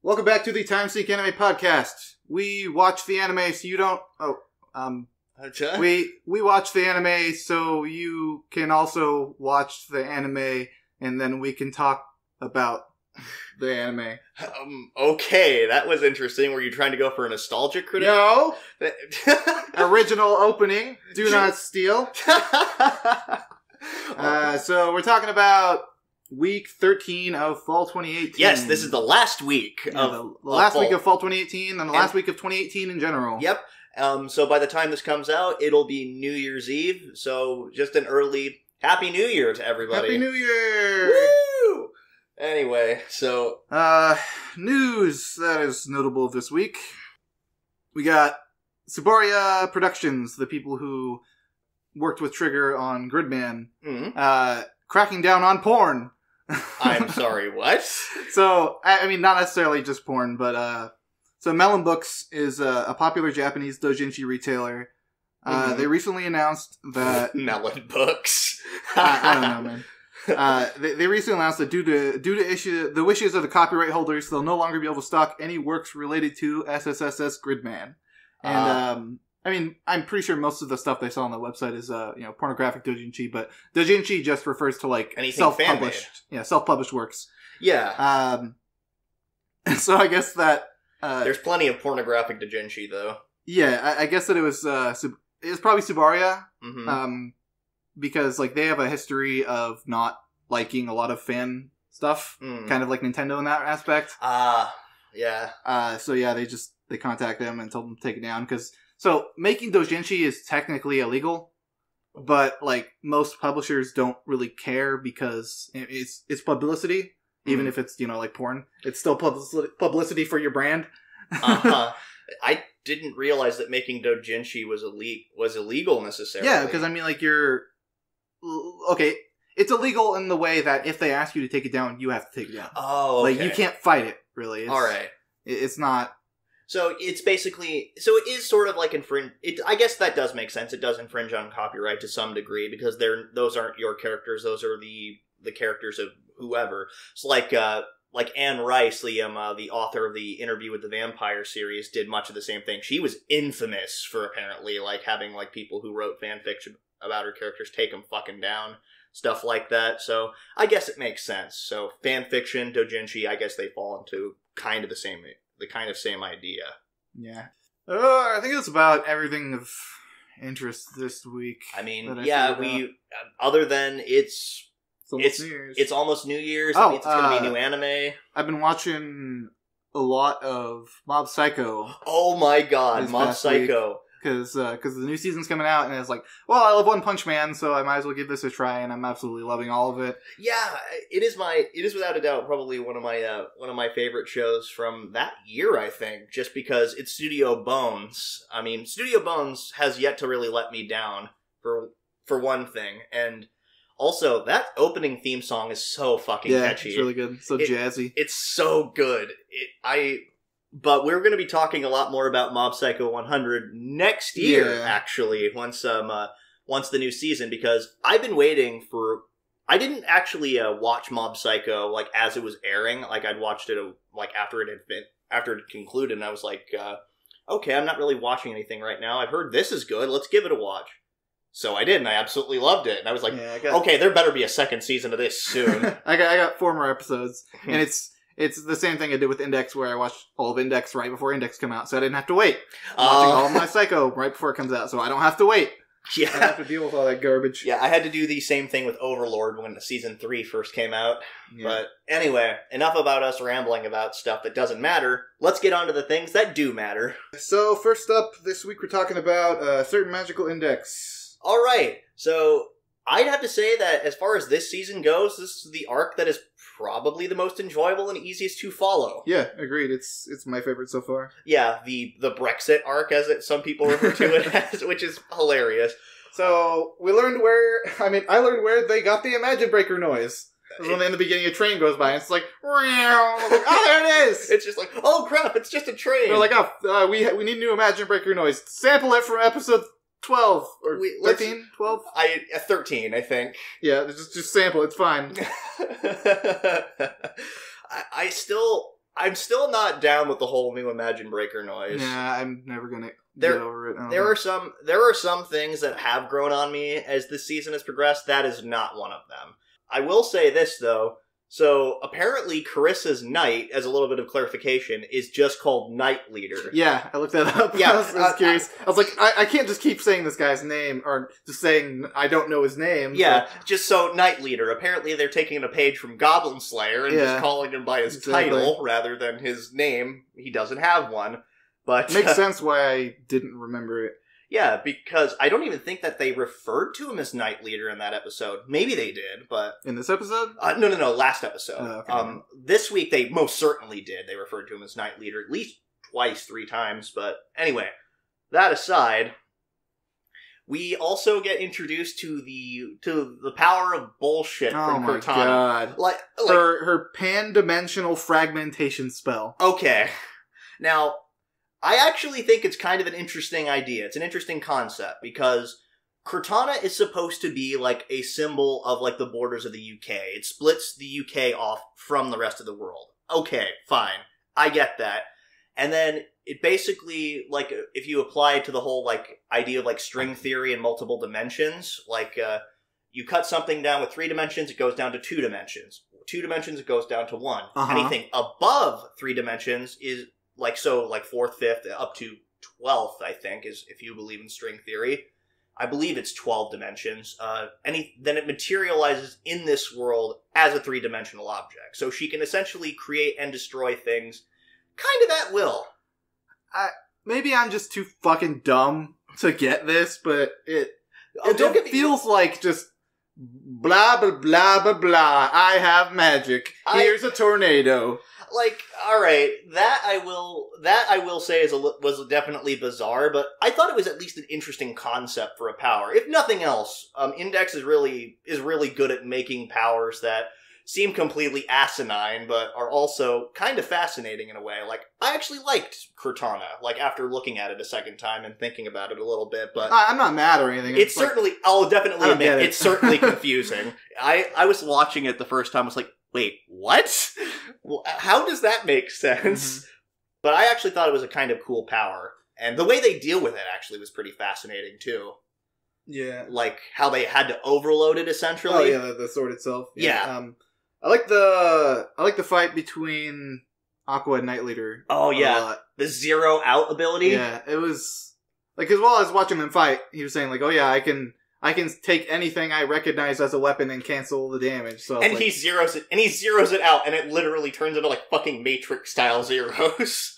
Welcome back to the Timesink Anime Podcast. We watch the anime so you don't... We watch the anime so you can also watch the anime, and then we can talk about the anime. Okay, that was interesting. Were you trying to go for a nostalgic critique? No! Original opening. Do not steal. So we're talking about week 13 of fall 2018. Yes, this is the last week of the last week of fall 2018 and the last week of 2018 in general. Yep. So by the time this comes out, it'll be New Year's Eve. So just an early Happy New Year to everybody. Happy New Year! Woo! Anyway, so... news that is notable this week. We got Subaria Productions, the people who worked with Trigger on Gridman, cracking down on porn. I'm sorry, what? So, I mean, not necessarily just porn, but, so Melon Books is a popular Japanese doujinshi retailer. They recently announced that... Melon Books? I don't know, man. They recently announced that due to the wishes of the copyright holders, they'll no longer be able to stock any works related to SSSS Gridman. And, I mean, I'm pretty sure most of the stuff they saw on the website is, pornographic doujinshi, but doujinshi just refers to, like, anything self-published. Yeah, self-published works. Yeah. So I guess that... there's plenty of pornographic doujinshi, though. Yeah, I guess that it was probably Subaria, because, like, they have a history of not liking a lot of fan stuff, kind of like Nintendo in that aspect. Yeah. So yeah, they contact them and told them to take it down, so making doujinshi is technically illegal, but, like, most publishers don't really care because it's publicity, even if it's, like, porn. It's still publicity for your brand. I didn't realize that making doujinshi was illegal necessarily. Yeah, because, I mean, like, okay, it's illegal in the way that if they ask you to take it down, you have to take it down. Oh, okay. Like, you can't fight it, really. Alright. It's not... So it's basically... So it is sort of like I guess that does make sense. It does infringe on copyright to some degree, because those aren't your characters. Those are the characters of whoever. So like Anne Rice, the author of the Interview with the Vampire series, did much of the same thing. She was infamous for apparently, like, having, like, people who wrote fan fiction about her characters take them fucking down. Stuff like that. So I guess it makes sense. So fan fiction, doujinshi, I guess they fall into kind of the same idea. Yeah. I think that's about everything of interest this week. I mean, yeah, other than it's almost New Year's. That means it's going to be a new anime. I've been watching a lot of Mob Psycho. Oh my god, Mob Psycho. Because the new season's coming out, and it's like, well, I love One Punch Man, so I might as well give this a try, and I'm absolutely loving all of it. Yeah, it is without a doubt probably one of my favorite shows from that year, I think, just because it's Studio Bones. I mean, Studio Bones has yet to really let me down, for one thing, and also, that opening theme song is so fucking catchy. It's really good. So jazzy. It's so good. But we're going to be talking a lot more about Mob Psycho 100 next year, actually, once the new season, because I've been waiting for... I didn't actually watch Mob Psycho, like, as it was airing. Like, I'd watched it, like, after it concluded, and I was like, okay, I'm not really watching anything right now. I've heard this is good. Let's give it a watch. So I did, and I absolutely loved it. And I was like, okay, there better be a second season of this soon. I got 4 more episodes, and it's the same thing I did with Index, where I watched all of Index right before Index came out, so I didn't have to wait. I'm watching all of my Psycho right before it comes out, so I don't have to wait. Yeah. I don't have to deal with all that garbage. Yeah, I had to do the same thing with Overlord when Season 3 first came out. Yeah. But anyway, enough about us rambling about stuff that doesn't matter. Let's get on to the things that do matter. So, first up, this week we're talking about a certain magical index. Alright, so I'd have to say that as far as this season goes, this is the arc that is probably the most enjoyable and easiest to follow. Yeah, agreed. It's my favorite so far. Yeah, the Brexit arc, as some people refer to it as, which is hilarious. So, I learned where they got the Imagine Breaker noise. When in the beginning a train goes by, and it's like, oh, there it is! It's just like, oh crap, it's just a train! They're like, we need new Imagine Breaker noise. Sample it from episode 12 or 13, 12? 13, I think. Yeah, just sample. It's fine. I still I'm still not down with the whole new Imagine Breaker noise. Yeah, I'm never gonna get over it. There are some things that have grown on me as this season has progressed. That is not one of them. I will say this, though. So, apparently, Carissa's knight, as a little bit of clarification, is just called Knight Leader. Yeah, I looked that up. Yeah, I was curious. I was like, I can't just keep saying this guy's name, or just saying I don't know his name. Yeah, just so Knight Leader. Apparently, they're taking a page from Goblin Slayer and just calling him by his title rather than his name. He doesn't have one. But makes sense why I didn't remember it. Yeah, because I don't even think that they referred to him as Knight Leader in that episode. Maybe they did, but... In this episode? No, last episode. Okay. This week they most certainly did. They referred to him as Knight Leader at least twice, 3 times, but anyway, that aside, we also get introduced to the power of bullshit from Cortana. Oh my god. Like her pan-dimensional fragmentation spell. Okay. Now... I actually think it's kind of an interesting idea. It's an interesting concept because Cortana is supposed to be like a symbol of like the borders of the UK. It splits the UK off from the rest of the world. Okay, fine. I get that. And then it basically, like, if you apply it to the whole like idea of like string theory and multiple dimensions, like you cut something down with 3 dimensions, it goes down to 2 dimensions. 2 dimensions, it goes down to 1. Anything above 3 dimensions is like 4th, 5th, up to 12th, I think, is if you believe in string theory. I believe it's 12 dimensions. Then it materializes in this world as a 3-dimensional object. So she can essentially create and destroy things kind of at will. Maybe I'm just too fucking dumb to get this, but it feels like just blah, blah, blah, blah, blah. I have magic. Here's a tornado. Like, alright, that I will say was definitely bizarre, but I thought it was at least an interesting concept for a power. If nothing else, Index is really good at making powers that seem completely asinine, but are also kind of fascinating in a way. Like, I actually liked Cortana, like, after looking at it a second time and thinking about it a little bit, but... I'm not mad or anything. It's certainly, I'll definitely admit, it's certainly confusing. I was watching it the first time, I was like, wait, what? How does that make sense? Mm-hmm. But I actually thought it was a kind of cool power. And the way they deal with it actually was pretty fascinating, too. Yeah. Like, how they had to overload it, essentially. Oh, yeah, the sword itself. Yeah. I like the fight between Aqua and Knight Leader. Oh, yeah. The zero out ability? Yeah, it was... Like, as well as watching them fight, he was saying, like, oh, yeah, I can take anything I recognize as a weapon and cancel the damage. So and he zeroes it out, and it literally turns into like fucking Matrix-style zeros.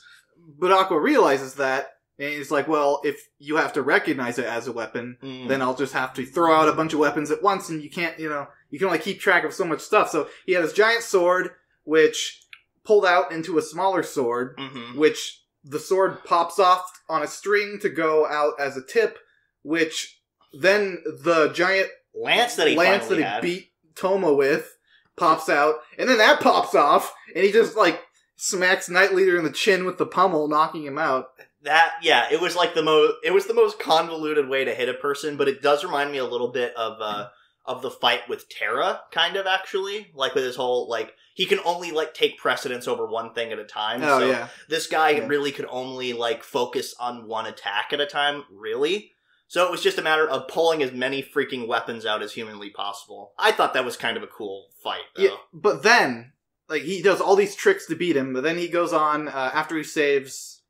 But Aqua realizes that, and he's like, well, if you have to recognize it as a weapon, then I'll just have to throw out a bunch of weapons at once, and you can't, you can only keep track of so much stuff. So he had this giant sword, which pulled out into a smaller sword, which the sword pops off on a string to go out as a tip, which... Then the giant lance that he beat Toma with pops out, and then that pops off, and he just, like, smacks Knight Leader in the chin with the pommel, knocking him out. It was like the most convoluted way to hit a person, but it does remind me a little bit of the fight with Terra, kind of, actually. Like, with his whole, like, he can only, like, take precedence over one thing at a time. Oh, so yeah. This guy really could only, like, focus on one attack at a time, really. So it was just a matter of pulling as many freaking weapons out as humanly possible. I thought that was kind of a cool fight, though. Yeah, but then, like, he does all these tricks to beat him, but then he goes on, after he saves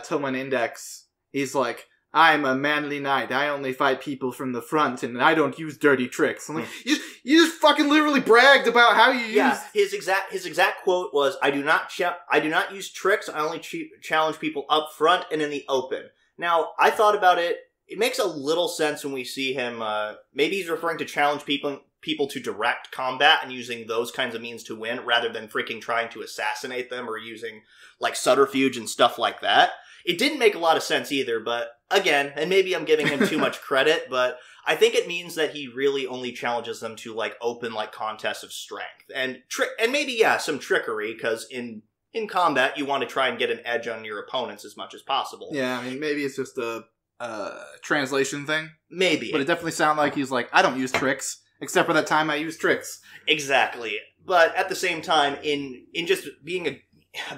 Toma and Index, he's like, I'm a manly knight, I only fight people from the front, and I don't use dirty tricks. I'm like, you just fucking literally bragged about how you use... Yeah, his exact quote was, I do not use tricks, I only challenge people up front and in the open. Now, I thought about it. It makes a little sense when we see him, maybe he's referring to challenge people to direct combat and using those kinds of means to win, rather than freaking trying to assassinate them or using, like, subterfuge and stuff like that. It didn't make a lot of sense either, but, again, and maybe I'm giving him too much credit, but I think it means that he really only challenges them to, like, open, like, contests of strength. And maybe, yeah, some trickery, because in combat, you want to try and get an edge on your opponents as much as possible. Yeah, I mean, maybe it's just a... translation thing. Maybe. But it definitely sounded like he's like, I don't use tricks, except for that time I use tricks. Exactly. But at the same time, in just being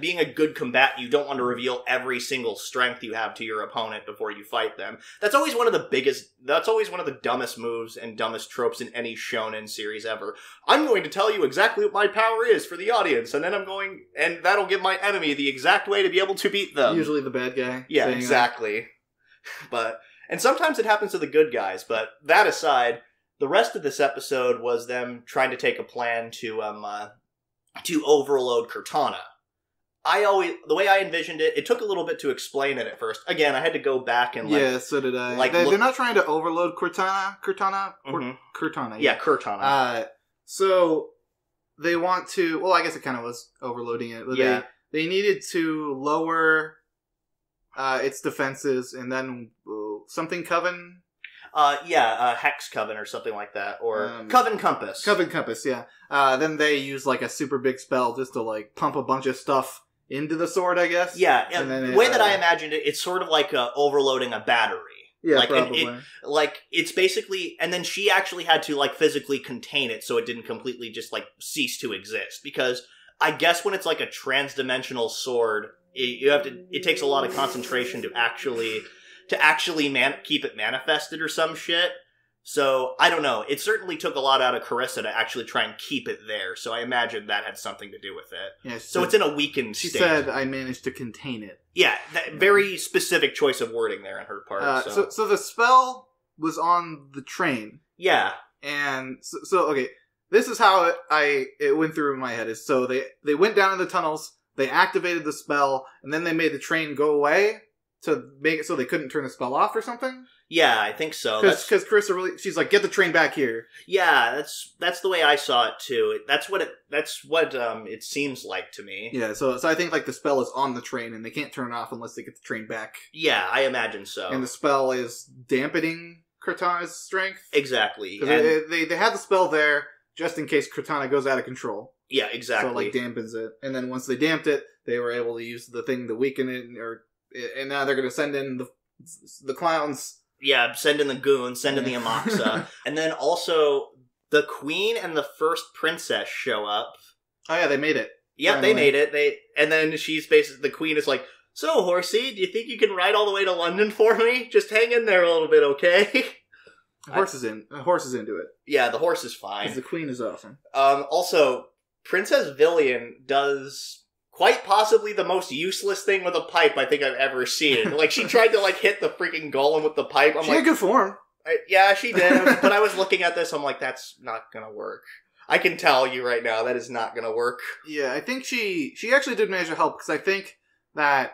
being a good combatant, you don't want to reveal every single strength you have to your opponent before you fight them. That's always one of the dumbest moves and dumbest tropes in any shonen series ever. I'm going to tell you exactly what my power is for the audience, and then and that'll give my enemy the exact way to be able to beat them. Usually the bad guy. Yeah, exactly. And sometimes it happens to the good guys, but that aside, the rest of this episode was them trying to take a plan to overload Cortana. The way I envisioned it, it took a little bit to explain it at first. Again, I had to go back and yeah, so did I. They're not trying to overload Cortana. Cortana. Yeah, Cortana. So they want to. Well, I guess it kind of was overloading it. But yeah. They needed to lower its defenses, and then something Coven. Hex Coven or something like that, or Coven Compass. Coven Compass, yeah. Then they use like a super big spell just to like pump a bunch of stuff into the sword, I guess. Yeah, and the way that I imagined it, it's sort of like overloading a battery. Yeah, like, probably. It's basically, and then she actually had to like physically contain it so it didn't completely just like cease to exist. Because I guess when it's like a transdimensional sword, it takes a lot of concentration to actually keep it manifested or some shit. So, I don't know. It certainly took a lot out of Carissa to actually try and keep it there. So I imagine that had something to do with it. Yeah, so it's in a weakened state. She said, I managed to contain it. Yeah, very specific choice of wording there on her part. So the spell was on the train. Yeah. And so okay, this is how it went through in my head. Is so they went down in the tunnels, they activated the spell, and then they made the train go away to make it so they couldn't turn the spell off or something? Yeah, I think so. Because Carissa she's like, get the train back here. Yeah, that's the way I saw it too. That's what it seems like to me. Yeah, so I think like the spell is on the train and they can't turn it off unless they get the train back. Yeah, I imagine so. And the spell is dampening Cortana's strength. Exactly. They had the spell there just in case Cortana goes out of control. Yeah, exactly. So it like dampens it. And then once they damped it, they were able to use the thing to weaken it, and now they're going to send in the clowns. Yeah, send in the goons, send in the Amaxa. And then also, the queen and the first princess show up. Oh yeah, they made it. Yep, they made it. And then she's basically, the queen is like, so, Horsey, do you think you can ride all the way to London for me? Just hang in there a little bit, okay? The horse is into it. Yeah, the horse is fine. Because the queen is awesome. Also, Princess Villian does quite possibly the most useless thing with a pipe I think I've ever seen. Like, she tried to, like, hit the freaking golem with the pipe. She had good form. Yeah, she did. But I was looking at this, I'm like, that's not gonna work. I can tell you right now, that is not gonna work. Yeah, I think she actually did manage to help, because I think that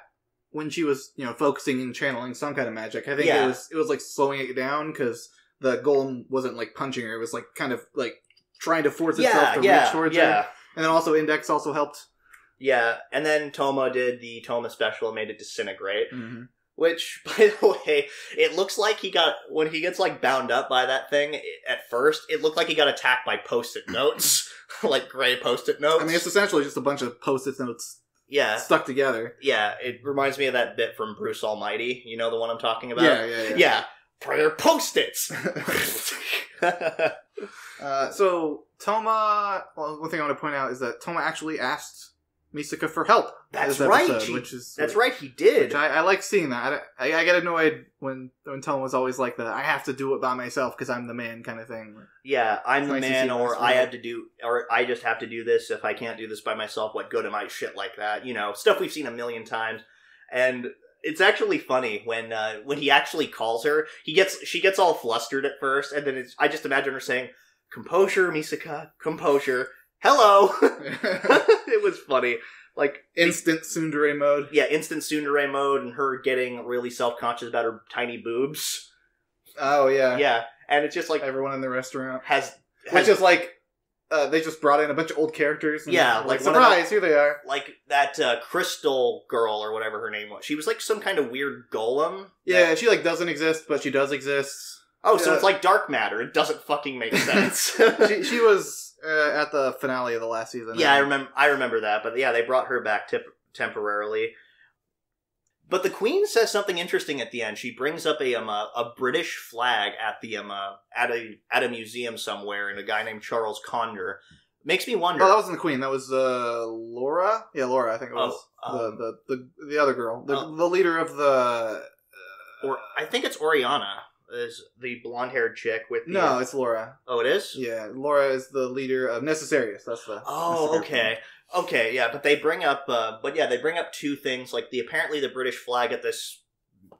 when she was, focusing and channeling some kind of magic, I think it was like, slowing it down, because the golem wasn't, like, punching her. It was, like, kind of, like, trying to force itself to reach towards her. And then also Index also helped. Yeah, and then Toma did the Toma special and made it disintegrate. Mm-hmm. Which, by the way, it looks like when he gets, like, bound up by that thing, at first, it looked like he got attacked by Post-it notes. Like, gray Post-it notes. I mean, it's essentially just a bunch of Post-it notes stuck together. Yeah, it reminds me of that bit from Bruce Almighty. You know the one I'm talking about? Yeah. Yeah, prayer Post-its! So, Toma, one thing I want to point out is that Toma actually asked Misaka for help. That's right. That's right, he did. Which I like seeing that. I get annoyed when Toma was always like the I have to do it by myself because I'm the man kind of thing. Yeah, I'm the man, or I just have to do this. If I can't do this by myself, what good am I? Shit like that. Stuff we've seen a million times. And it's actually funny when he actually calls her, she gets all flustered at first, and then I just imagine her saying, "Composure, Misaka, composure. Hello." It was funny. Like instant tsundere mode. Yeah, instant tsundere mode, and her getting really self-conscious about her tiny boobs. Oh yeah. Yeah. And it's just like everyone in the restaurant has just like they just brought in a bunch of old characters. And like surprise, here they are. Like that Crystal girl or whatever her name was. She was like some kind of weird golem. Yeah, she like doesn't exist, but she does exist. Oh, so it's like dark matter. It doesn't fucking make sense. she was at the finale of the last season. Yeah, I remember that. But yeah, they brought her back temporarily. But the Queen says something interesting at the end. She brings up a British flag at the at a museum somewhere, and a guy named Charles Conder Makes me wonder. Oh, that wasn't the queen. That was Laura. Yeah, Laura. I think it was the other girl, the leader of the. Or I think it's Oriana. Is the blonde-haired chick with the... No, it's Laura. Oh, it is? Yeah, Laura is the leader of Necessarius. That's the... Oh, okay. Okay, yeah, but they bring up... they bring up two things. Like, apparently the British flag at this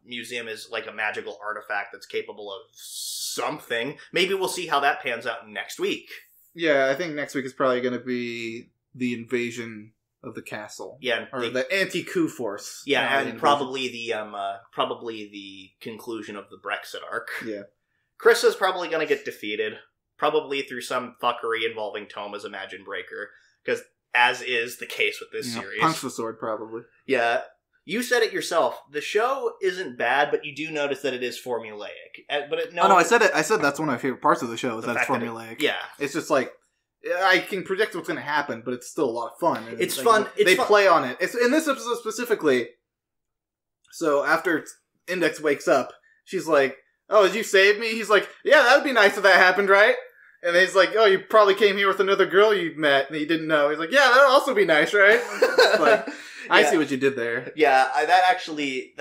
museum is, like, a magical artifact that's capable of something. Maybe we'll see how that pans out next week. Yeah, I think next week is probably going to be the invasion of the castle. Yeah, or the anti-coup force. Yeah, and probably the conclusion of the Brexit arc. Yeah, Chris is probably going to get defeated, probably through some fuckery involving Toma's Imagine Breaker, because as is the case with this series, punch the sword probably. Yeah, you said it yourself. The show isn't bad, but you do notice that it is formulaic. I said it. I said that's one of my favorite parts of the show is that it's formulaic. It's just like. I can predict what's going to happen, but it's still a lot of fun. It's fun. They play on it. It's in this episode specifically. So after Index wakes up, she's like, "Oh, did you save me?" He's like, "Yeah, that'd be nice if that happened, right?" And he's like, "Oh, you probably came here with another girl you met and you didn't know." He's like, "Yeah, that'd also be nice, right?" Like, I see what you did there. Yeah, that actually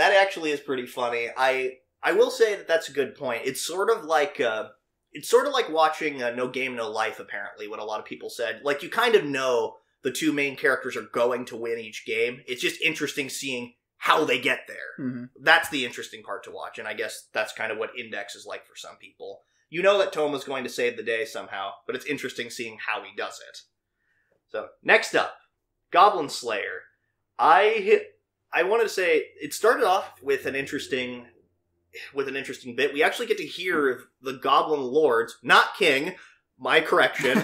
is pretty funny. I will say that's a good point. It's sort of like watching No Game, No Life, apparently, what a lot of people said. Like, you kind of know the two main characters are going to win each game. It's just interesting seeing how they get there. Mm-hmm. That's the interesting part to watch, and I guess that's kind of what Index is like for some people. You know that Toma's going to save the day somehow, but it's interesting seeing how he does it. So, next up, Goblin Slayer. I wanted to say, it started off with an interesting bit. We actually get to hear the Goblin Lord's, not King, my correction,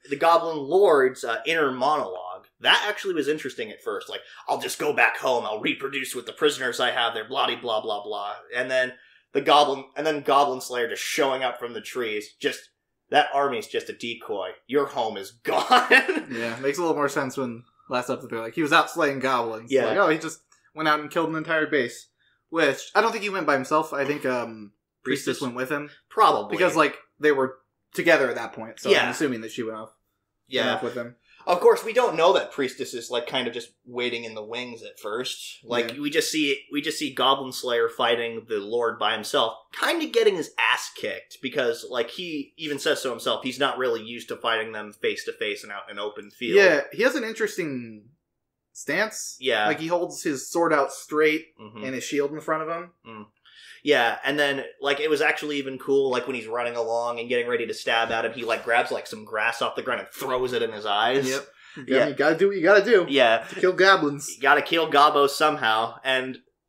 the Goblin Lord's inner monologue. That actually was interesting at first. Like, I'll just go back home, I'll reproduce with the prisoners I have there, blah, blah, blah, blah. And then Goblin Slayer just showing up from the trees, that army's just a decoy. Your home is gone. Yeah, makes a little more sense when last episode they're like, he was out slaying goblins. Yeah. Like, oh, he just went out and killed an entire base. Which, I don't think he went by himself. I think Priestess went with him. Probably. Because, like, they were together at that point. So I'm assuming that she went off with him. Of course, we don't know that Priestess is, like, kind of just waiting in the wings at first. Like, we just see Goblin Slayer fighting the Lord by himself, kind of getting his ass kicked. Because, like, he even says so himself, he's not really used to fighting them face-to-face and out in an open field. Yeah, he has an interesting stance. Yeah. Like, he holds his sword out straight and his shield in front of him. Mm. Yeah, and then, like, it was actually even cool, like, when he's running along and getting ready to stab at him, he, like, grabs, like, some grass off the ground and throws it in his eyes. Yep. You gotta do what you gotta do. Yeah. To kill goblins. You gotta kill Gobbo somehow,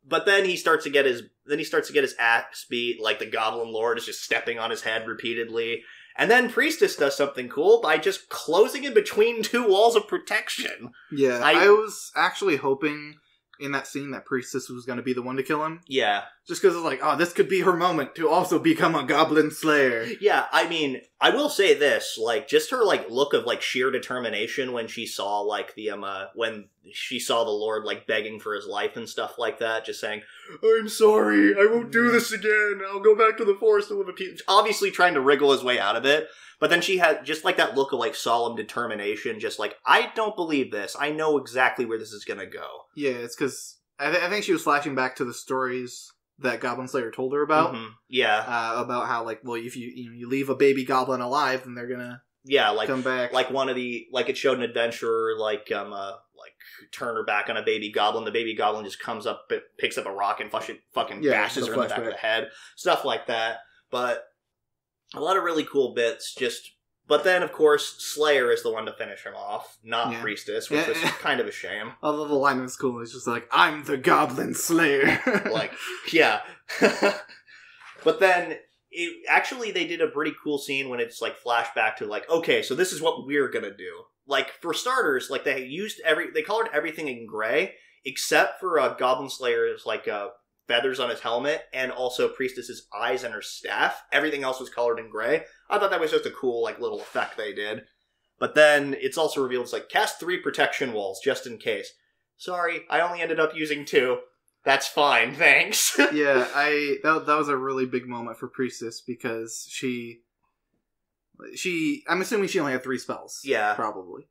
but then he starts to get his ass beat, like, the Goblin Lord is just stepping on his head repeatedly. And then Priestess does something cool by just closing in between two walls of protection. Yeah, I was actually hoping in that scene that Priestess was going to be the one to kill him. Yeah. Just because it's like, oh, this could be her moment to also become a Goblin Slayer. Yeah, I mean, I will say this, like, just her, like, look of, like, sheer determination when she saw, like, when she saw the Lord, like, begging for his life and stuff like that, just saying, I'm sorry, I won't do this again, I'll go back to the forest and live in peace. Obviously trying to wriggle his way out of it, but then she had just, like, that look of, like, solemn determination, just like, I don't believe this, I know exactly where this is gonna go. Yeah, it's because I think she was flashing back to the stories that Goblin Slayer told her about. Mm-hmm. Yeah. About how, like, well, if you leave a baby goblin alive, then they're gonna come back. Like it showed an adventurer, like turn her back on a baby goblin. The baby goblin just comes up, picks up a rock and fucking bashes her in the back of the head. Stuff like that. But a lot of really cool bits, but then, of course, Slayer is the one to finish him off, not Priestess, which was kind of a shame. Although the line was cool, it's just like, I'm the Goblin Slayer. Like, yeah. But then, they did a pretty cool scene when it's, like, flashback to, like, okay, so this is what we're gonna do. Like, for starters, like, they colored everything in gray, except for Goblin Slayer's, like, feathers on his helmet, and also Priestess's eyes and her staff. Everything else was colored in gray. I thought that was just a cool, like, little effect they did. But then it's also revealed, it's like, cast 3 protection walls, just in case. Sorry, I only ended up using 2. That's fine, thanks. Yeah, that was a really big moment for Priestess, because I'm assuming she only had 3 spells. Yeah. Probably.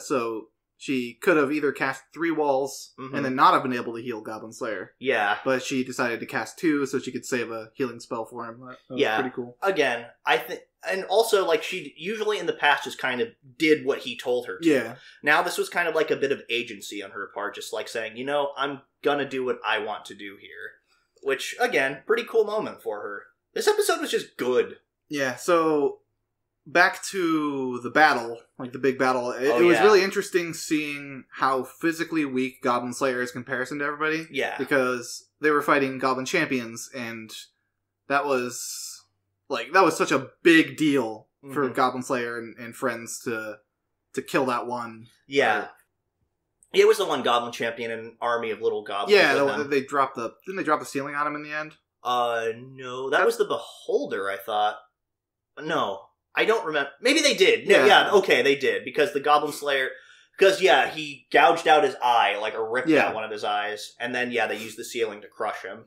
So she could have either cast 3 walls and then not have been able to heal Goblin Slayer. Yeah. But she decided to cast 2 so she could save a healing spell for him. That was pretty cool. Again, I think... And also, like, she usually in the past just kind of did what he told her to. Yeah. Now this was kind of like a bit of agency on her part, just like saying, I'm gonna do what I want to do here. Which, again, pretty cool moment for her. This episode was just good. Yeah, so... Back to the battle, like the big battle. It was really interesting seeing how physically weak Goblin Slayer is in comparison to everybody. Yeah. Because they were fighting Goblin Champions, and that was such a big deal for Goblin Slayer and friends to kill that one. Yeah. It was the one Goblin Champion and army of little goblins. Yeah, didn't they drop the ceiling on him in the end? No. That was the Beholder, I thought. No. I don't remember. Maybe they did. No, yeah, okay, they did. Because the Goblin Slayer... Because, he gouged out his eye, like, or ripped out one of his eyes. And then, they used the ceiling to crush him.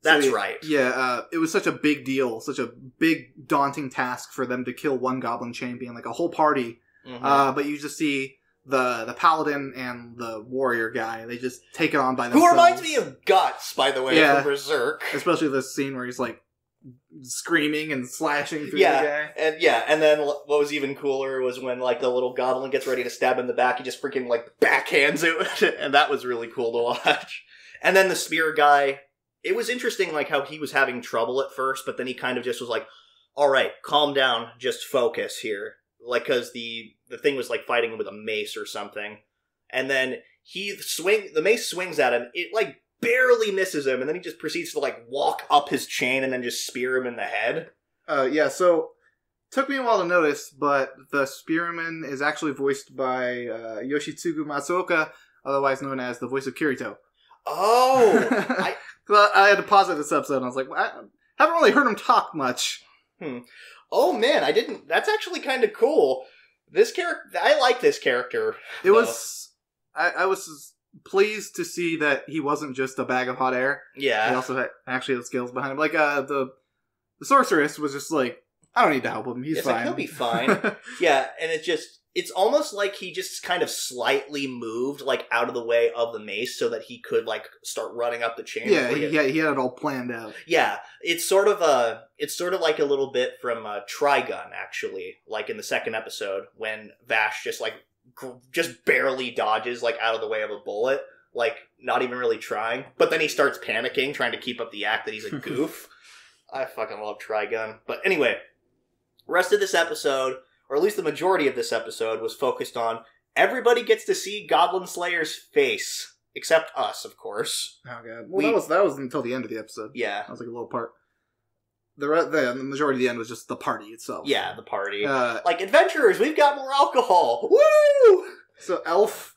That's right. Yeah, it was such a big deal. Such a big, daunting task for them to kill one Goblin Champion. Like, a whole party. But you just see the Paladin and the Warrior guy. They just take it on by themselves. Who reminds me of Guts, by the way, from Berserk. Especially this scene where he's, like, screaming and slashing through the guy. And then what was even cooler was when, like, the little goblin gets ready to stab him in the back, he just freaking, like, backhands it, and that was really cool to watch. And then the spear guy, it was interesting, like, how he was having trouble at first, but then he kind of just was like, alright, calm down, just focus here. Like, because the thing was, like, fighting him with a mace or something. And then the mace swings at him, it, like, barely misses him, and then he just proceeds to, like, walk up his chain and then just spear him in the head. So, took me a while to notice, but the spearman is actually voiced by Yoshitsugu Matsuoka, otherwise known as the voice of Kirito. Oh! I had to pause at this episode, and I was like, I haven't really heard him talk much. Oh, man, I didn't... That's actually kind of cool. This character... I like this character. It was... I was pleased to see that he wasn't just a bag of hot air. Yeah. He also actually had skills behind him. Like, the sorceress was just like, I don't need to help him. He's fine. Like, he'll be fine. Yeah, and it's almost like he just kind of slightly moved, like, out of the way of the mace so that he could, like, start running up the chain. Yeah, he had it all planned out. Yeah, it's sort of like a little bit from Trigun, actually, like in the second episode, when Vash just barely dodges, like, out of the way of a bullet, like, not even really trying, but then he starts panicking, trying to keep up the act that he's a goof. I fucking love Trigun. But anyway, rest of this episode, or at least the majority of this episode, was focused on everybody gets to see Goblin Slayer's face, except us, of course. Oh god. Well, that was until the end of the episode. Yeah. That was like a little part. The majority of the end was just the party itself. Yeah, the party. Like, adventurers, we've got more alcohol! Woo! So Elf,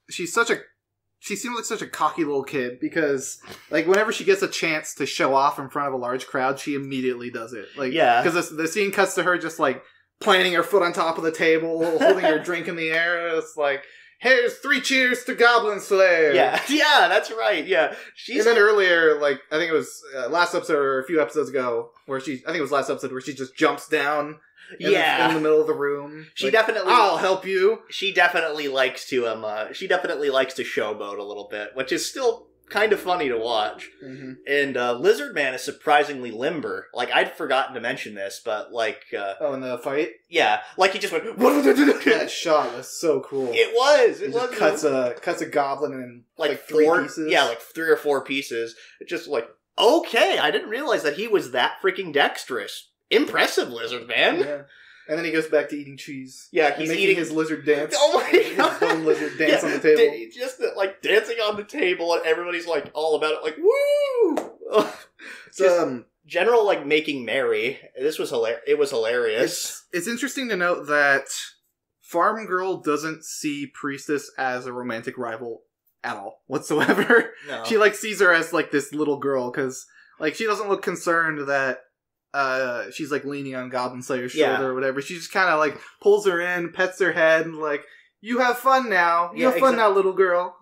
she seems like such a cocky little kid, because, like, whenever she gets a chance to show off in front of a large crowd, she immediately does it. Like, yeah. Because the scene cuts to her just, like, planting her foot on top of the table, holding her drink in the air. It's like, here's 3 cheers to Goblin Slayer. Yeah, that's right. Yeah, and then earlier, like, I think it was last episode or a few episodes ago, where she just jumps down. In the middle of the room. I'll help you. She definitely likes to showboat a little bit, which is still kind of funny to watch. Mm-hmm. And Lizard Man is surprisingly limber. Like, I'd forgotten to mention this, but like... in the fight? Yeah. Like, he just went... That shot was so cool. It was! It just cuts a goblin in like 3 pieces. Yeah, like 3 or 4 pieces. It's just like, okay, I didn't realize that he was that freaking dexterous. Impressive, Lizard Man. Yeah. And then he goes back to eating cheese. Yeah, he's eating his lizard dance. Oh my god! His bone lizard dance on the table. Just like dancing on the table, and everybody's like all about it, like woo! So, general like making merry. This was It was hilarious. It's interesting to note that Farm Girl doesn't see Priestess as a romantic rival at all whatsoever. No. She like sees her as like this little girl, because like she doesn't look concerned that she's like leaning on Goblin Slayer's shoulder or whatever. She just kind of like pulls her in, pets her head, and like, you have fun now. You have fun now, little girl.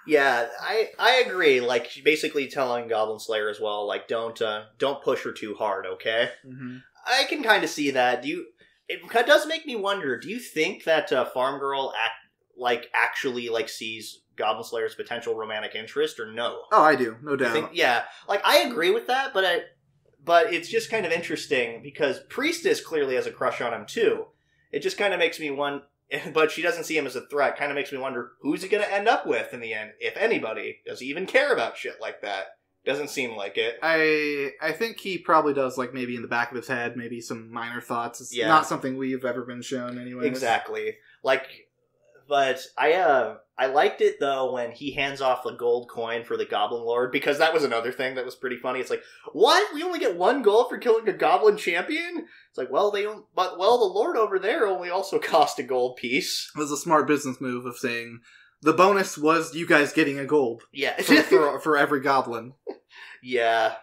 Yeah, I agree. Like, she's basically telling Goblin Slayer as well, like, don't push her too hard, okay? Mm-hmm. I can kind of see that. it does make me wonder, do you think that Farm Girl actually sees Goblin Slayer's potential romantic interest, or no? Oh, I do, no doubt. Yeah, I agree with that, but it's just kind of interesting because Priestess clearly has a crush on him too. It just kind of makes me wonder, but she doesn't see him as a threat. Kind of makes me wonder, who's he going to end up with in the end, if anybody? Does he even care about shit like that? Doesn't seem like it. I think he probably does, maybe in the back of his head, maybe some minor thoughts. It's not something we've ever been shown anyway. Exactly. But I liked it, though, when he hands off the gold coin for the Goblin Lord, because that was another thing that was pretty funny. It's like, what? We only get 1 gold for killing a Goblin champion? It's like, well, the Lord over there only also cost a gold piece. It was a smart business move of saying, the bonus was you guys getting a gold. Yeah. for every goblin. Yeah.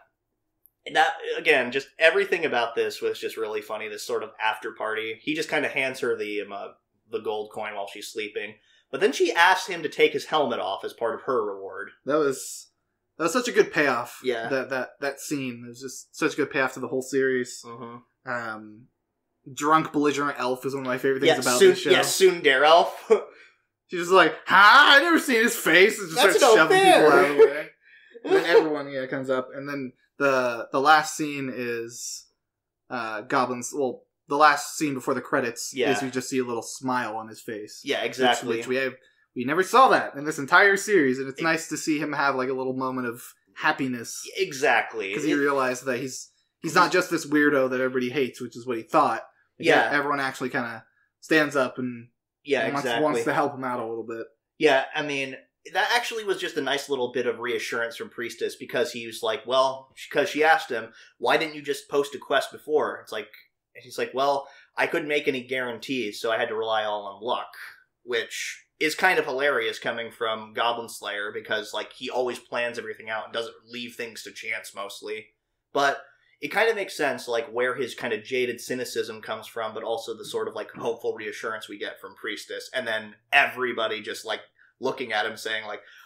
That, again, just everything about this was just really funny, this sort of after party. He just kind of hands her the gold coin while she's sleeping. But then she asks him to take his helmet off as part of her reward. That was such a good payoff. Yeah. That scene. It was just such a good payoff to the whole series. Mm-hmm. Drunk belligerent elf is one of my favorite things about this show. Yeah, Tsundere elf. She's just like, I never seen his face. And just That's starts shoving fair. people out of the way. And then everyone, comes up. And then the last scene is Goblins. Well, the last scene before the credits is you just see a little smile on his face. Yeah, exactly. Which we never saw that in this entire series. And it's nice to see him have a little moment of happiness. Exactly. Because he realized that he's not just this weirdo that everybody hates, which is what he thought. Everyone actually kind of stands up and wants to help him out a little bit. Yeah, I mean, that actually was just a nice little bit of reassurance from Priestess, because he was like, because she asked him, why didn't you just post a quest before? And he's like, well, I couldn't make any guarantees, so I had to rely all on luck, which is kind of hilarious coming from Goblin Slayer, because, he always plans everything out and doesn't leave things to chance mostly. But it kind of makes sense, where his kind of jaded cynicism comes from, but also the sort of, hopeful reassurance we get from Priestess. And then everybody just, looking at him saying,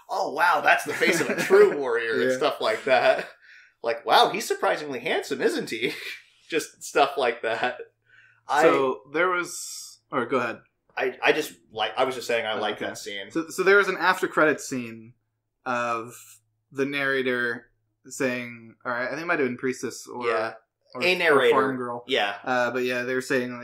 oh, wow, that's the face of a true warrior, and stuff like that. Wow, he's surprisingly handsome, isn't he? Just stuff like that. So there was... Or go ahead. I just, I was just saying I like that scene. So there was an after-credits scene of the narrator saying, all right, I think it might have been Priestess or a narrator, or Farm Girl. Yeah, but they were saying,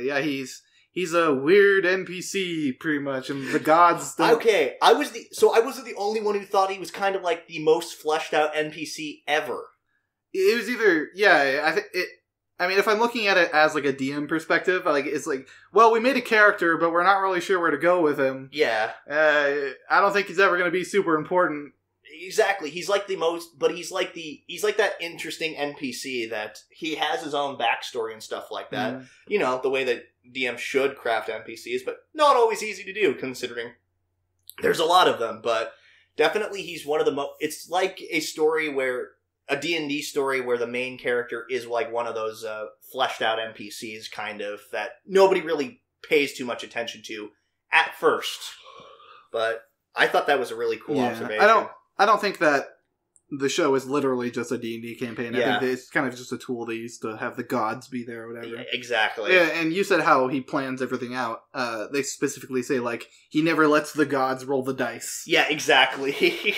he's a weird NPC pretty much, and the gods. Okay, I wasn't the only one who thought he was kind of the most fleshed out NPC ever. It was either I mean, if I'm looking at it as a DM perspective, it's well, we made a character, but we're not really sure where to go with him. Yeah, I don't think he's ever going to be super important. Exactly. He's he's that interesting NPC that he has his own backstory and stuff like that. Mm. The way that DM should craft NPCs, but not always easy to do considering there's a lot of them, but definitely he's one of the most, it's like a story where, a D&D story where the main character is one of those fleshed out NPCs kind of that nobody really pays too much attention to at first. But I thought that was a really cool observation. I don't think that the show is literally just a D&D campaign. I think it's kind of just a tool they use to have the gods be there or whatever. Exactly. Yeah, and you said how he plans everything out. They specifically say, he never lets the gods roll the dice. Yeah, exactly.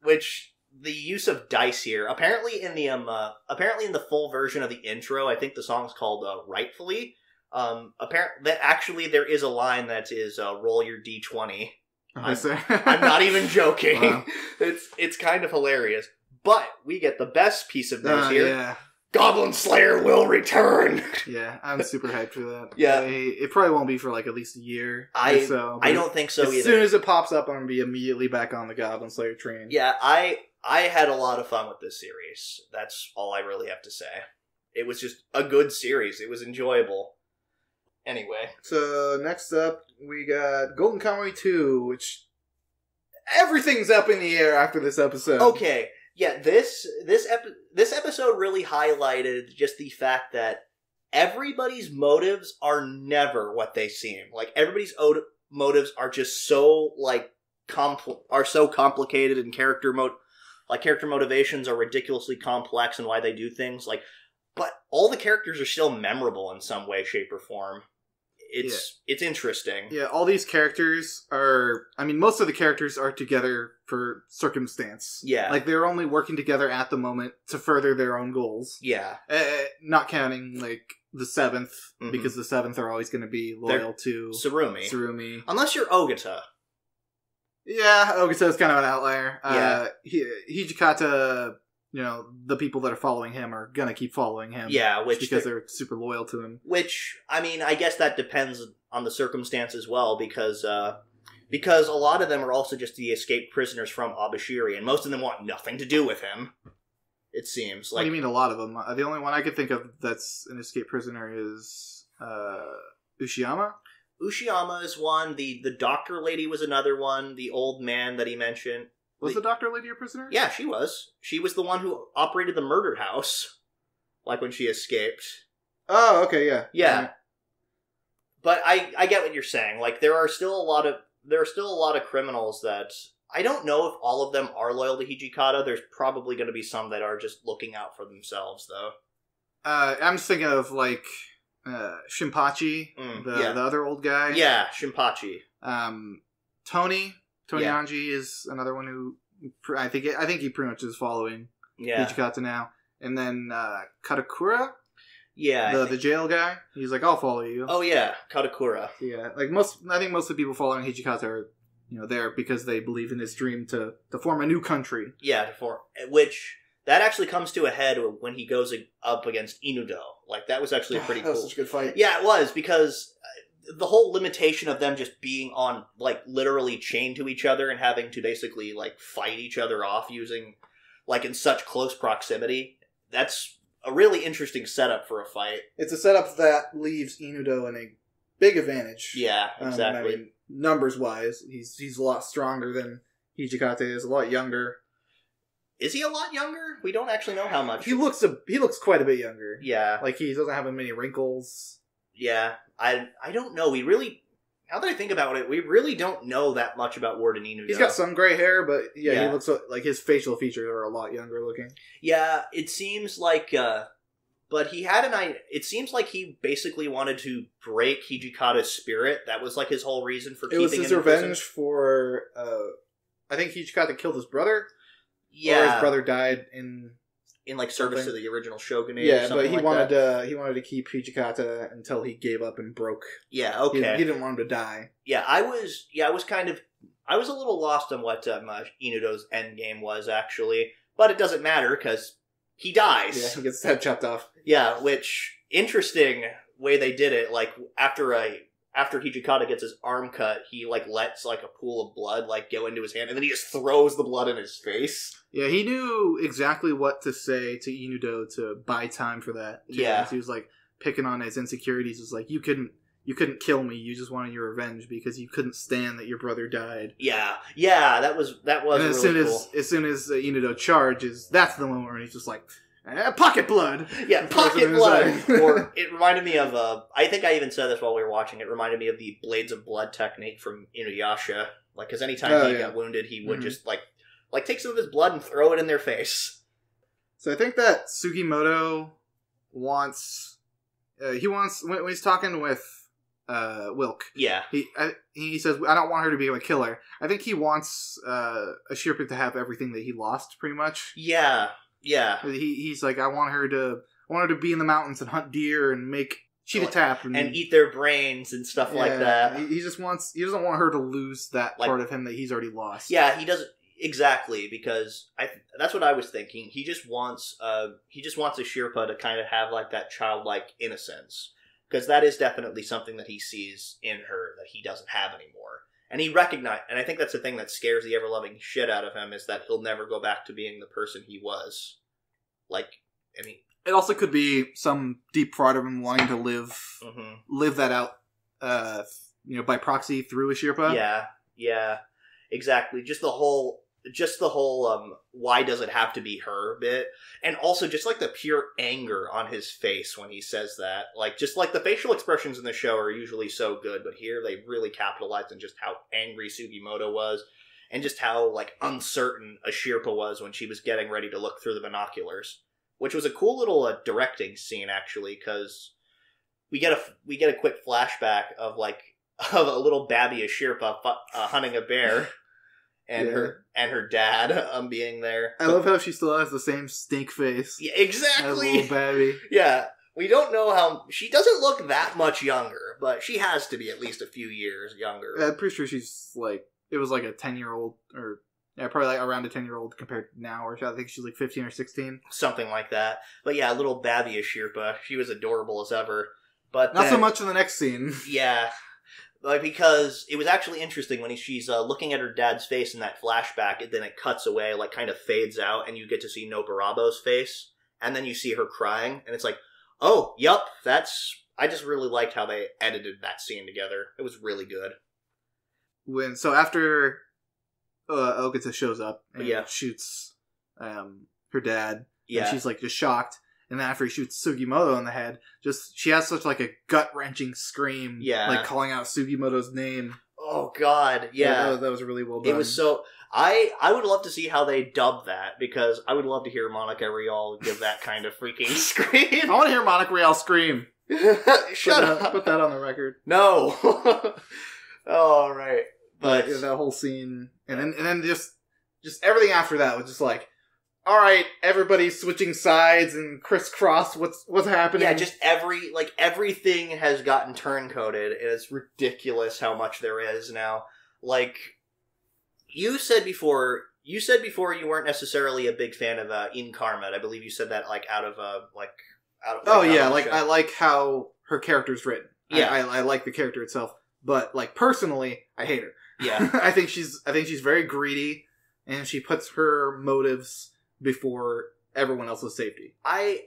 Which, the use of dice here, apparently in the full version of the intro, I think the song's called Rightfully. Apparently there is a line that is, roll your D20. I'm not even joking. Wow. It's kind of hilarious. But we get the best piece of news here. Yeah. Goblin Slayer will return! Yeah, I'm super hyped for that. Yeah. It probably won't be for at least a year I don't think so either. As soon as it pops up, I'm going to be immediately back on the Goblin Slayer train. Yeah, I had a lot of fun with this series. That's all I really have to say. It was just a good series. It was enjoyable. Anyway. So, next up, we got Golden Kamuy 2, which... Everything's up in the air after this episode. Okay. Yeah, this episode really highlighted just the fact that everybody's motives are never what they seem. Everybody's motives are just so, so complicated, and character motivations are ridiculously complex and why they do things. But all the characters are still memorable in some way, shape, or form. it's interesting. Yeah, all these characters are... I mean, most of the characters are together for circumstance. Yeah. Like, they're only working together at the moment to further their own goals. Yeah. Not counting, like, the 7th, because the 7th are always going to be loyal to... Tsurumi. Unless you're Ogata. Yeah, Ogata is kind of an outlier. Yeah. Hijikata... You know, the people that are following him are gonna keep following him. Yeah, because they're super loyal to him. Which, I mean, I guess that depends on the circumstance as well, because a lot of them are also just the escaped prisoners from Abashiri, and most of them want nothing to do with him. It seems. What do you mean a lot of them? The only one I could think of that's an escaped prisoner is Ushiyama? Ushiyama is one, the doctor lady was another one, the old man that he mentioned. Was the doctor lady a prisoner? Yeah, she was. She was the one who operated the murder house, like when she escaped. Oh, okay, yeah. Yeah. But I get what you're saying. Like, there are still a lot of criminals that... I don't know if all of them are loyal to Hijikata. There's probably going to be some that are just looking out for themselves, though. I'm just thinking of, like, Shinpachi, the other old guy. Yeah, Shinpachi. Tony Anji is another one who I think he pretty much is following Hijikata now. And then Karakura, the jail guy. He's like, I'll follow you. Oh yeah, Karakura. Yeah, like I think most of the people following Hijikata are there because they believe in his dream to form a new country. Yeah, which that actually comes to a head when he goes up against Inudo. Like that was actually a pretty cool. That was such a good fight. Yeah, it was because. The whole limitation of them just being on, like, literally chained to each other and having to basically, like, fight each other off using, like, in such close proximity, that's a really interesting setup for a fight. It's a setup that leaves Inudo in a big advantage. Yeah, exactly. I mean, numbers-wise, he's a lot stronger than Hijikata is, a lot younger. Is he a lot younger? We don't actually know how much. He looks quite a bit younger. Yeah. Like, he doesn't have as many wrinkles. Yeah, I don't know. We really, now that I think about it, we really don't know that much about Warden Inudo. He's got some gray hair, but he looks like his facial features are a lot younger looking. Yeah, it seems like, but he had it seems like he basically wanted to break Hijikata's spirit. That was like his whole reason for keeping him in prison. It was his revenge for, I think Hijikata killed his brother. Yeah. Or his brother died in like service to the original shogunate. Yeah, but he wanted to keep Hijikata until he gave up and broke. Yeah, okay. He didn't want him to die. Yeah, I was a little lost on what Inudo's endgame was actually, but it doesn't matter because he dies. Yeah, he gets his head chopped off. Yeah, which interesting way they did it. Like after Hijikata gets his arm cut, he like lets like a pool of blood like go into his hand, and then he just throws the blood in his face. Yeah, he knew exactly what to say to Inudo to buy time for that. Yeah, he was like picking on his insecurities. He was like, you couldn't kill me. You just wanted your revenge because you couldn't stand that your brother died. Yeah, that was. And as soon as Inudo charges, that's the moment where he's just like, pocket blood. Yeah, pocket blood. Or it reminded me of I think I even said this while we were watching. It reminded me of the Blades of Blood technique from Inuyasha. Like, because anytime he got wounded, he would just like take some of his blood and throw it in their face. So I think that Sugimoto wants when he's talking with Wilk. Yeah, he says, I don't want her to be a killer. I think he wants Ashirpa to have everything that he lost, pretty much. Yeah. He's like, I want her to be in the mountains and hunt deer and make cheetah tap and eat their brains and stuff like that. He doesn't want her to lose that part of him that he's already lost. Yeah, he doesn't exactly, because that's what I was thinking. He just wants a Shirpa to kind of have like that childlike innocence, because that is definitely something that he sees in her that he doesn't have anymore. And and I think that's the thing that scares the ever-loving shit out of him, is that he'll never go back to being the person he was. Like, I mean... It also could be some deep pride of him wanting to live that out, by proxy through a Shirpa. Yeah, exactly. Just the whole why does it have to be her bit, and also just like the pure anger on his face when he says that. Like, just like the facial expressions in the show are usually so good, but here they really capitalized on just how angry Sugimoto was, and just how like uncertain a Shirpa was when she was getting ready to look through the binoculars, which was a cool little directing scene actually, because we get a quick flashback of a little Babby Ashirpa hunting a bear, and her dad being there. I love how she still has the same stink face. Yeah, exactly. As little Babby. Yeah, we don't know how she doesn't look that much younger, but she has to be at least a few years younger. I'm pretty sure she's it was like a 10-year-old or. Yeah, probably like around a 10-year-old compared to now, or I think she's like 15 or 16. Something like that. But yeah, little Babby Ashirpa, she was adorable as ever. But not so much in the next scene. Yeah. Because it was actually interesting when she's looking at her dad's face in that flashback, and then it cuts away, kind of fades out, and you get to see Nobarabo's face, and then you see her crying, and it's like, oh, yup, I just really liked how they edited that scene together. It was really good. So after Ogata shows up and shoots her dad, and she's just shocked. And then after he shoots Sugimoto in the head, she has such a gut-wrenching scream, calling out Sugimoto's name. Oh God, yeah, that was really well done. It was so. I would love to see how they dub that, because I would love to hear Monica Rial give that kind of freaking scream. I want to hear Monica Rial scream. Shut up. Put that on the record. No. All right. But that whole scene, and then just everything after that was just all right, everybody's switching sides and crisscross. What's happening? Yeah, just everything has gotten turncoated, and it's ridiculous how much there is now. You said before you weren't necessarily a big fan of Incarnate. I believe you said that out of I like how her character's written. Yeah, I like the character itself, but personally, I hate her. Yeah. I think she's very greedy, and she puts her motives before everyone else's safety. I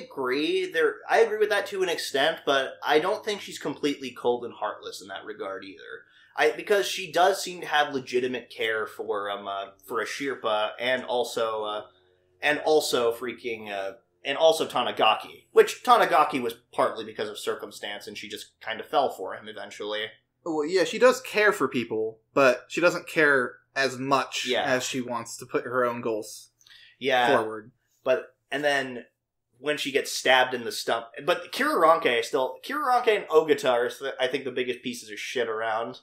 agree. I agree with that to an extent, but I don't think she's completely cold and heartless in that regard either. Because she does seem to have legitimate care for Ashirpa and also Tanigaki, which Tanigaki was partly because of circumstance, and she just kind of fell for him eventually. Well, yeah, she does care for people, but she doesn't care as much as she wants to put her own goals forward. And then when she gets stabbed in the stomach, but Kiraranke and Ogata are, I think, the biggest pieces of shit around,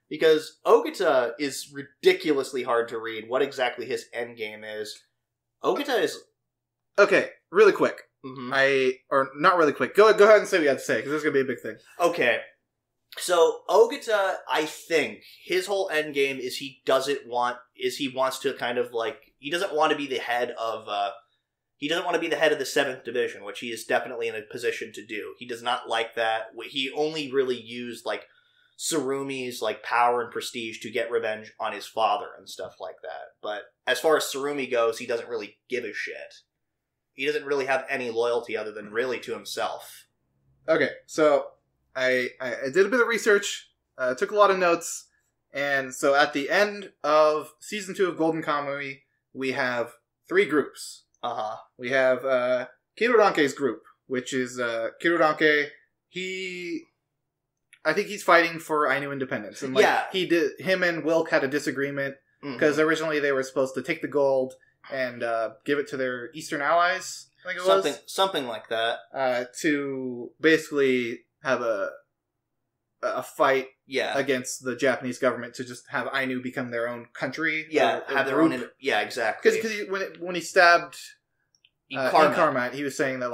because Ogata is ridiculously hard to read what exactly his endgame is. Ogata is... Okay, really quick. Mm-hmm. Or not really quick. Go ahead and say what you have to say, because this is going to be a big thing. Okay. So, Ogata, I think, his whole endgame is he wants to kind of he doesn't want to be the head of, he doesn't want to be the head of the 7th Division, which he is definitely in a position to do. He does not like that. He only really used, Tsurumi's, power and prestige to get revenge on his father and stuff like that. But as far as Tsurumi goes, he doesn't really give a shit. He doesn't really have any loyalty other than really to himself. Okay, so... I did a bit of research, took a lot of notes, and so at the end of Season 2 of Golden Kamuy, we have 3 groups. Uh-huh. We have Kirodanke's group, which is Kirodanke. I think he's fighting for Ainu independence. And him and Wilk had a disagreement, because originally they were supposed to take the gold and give it to their Eastern allies, I think it was. Something like that. To basically... have a fight against the Japanese government to just have Ainu become their own country. Yeah, have their own... Yeah, exactly. Because when he stabbed Incarnate, he was saying that,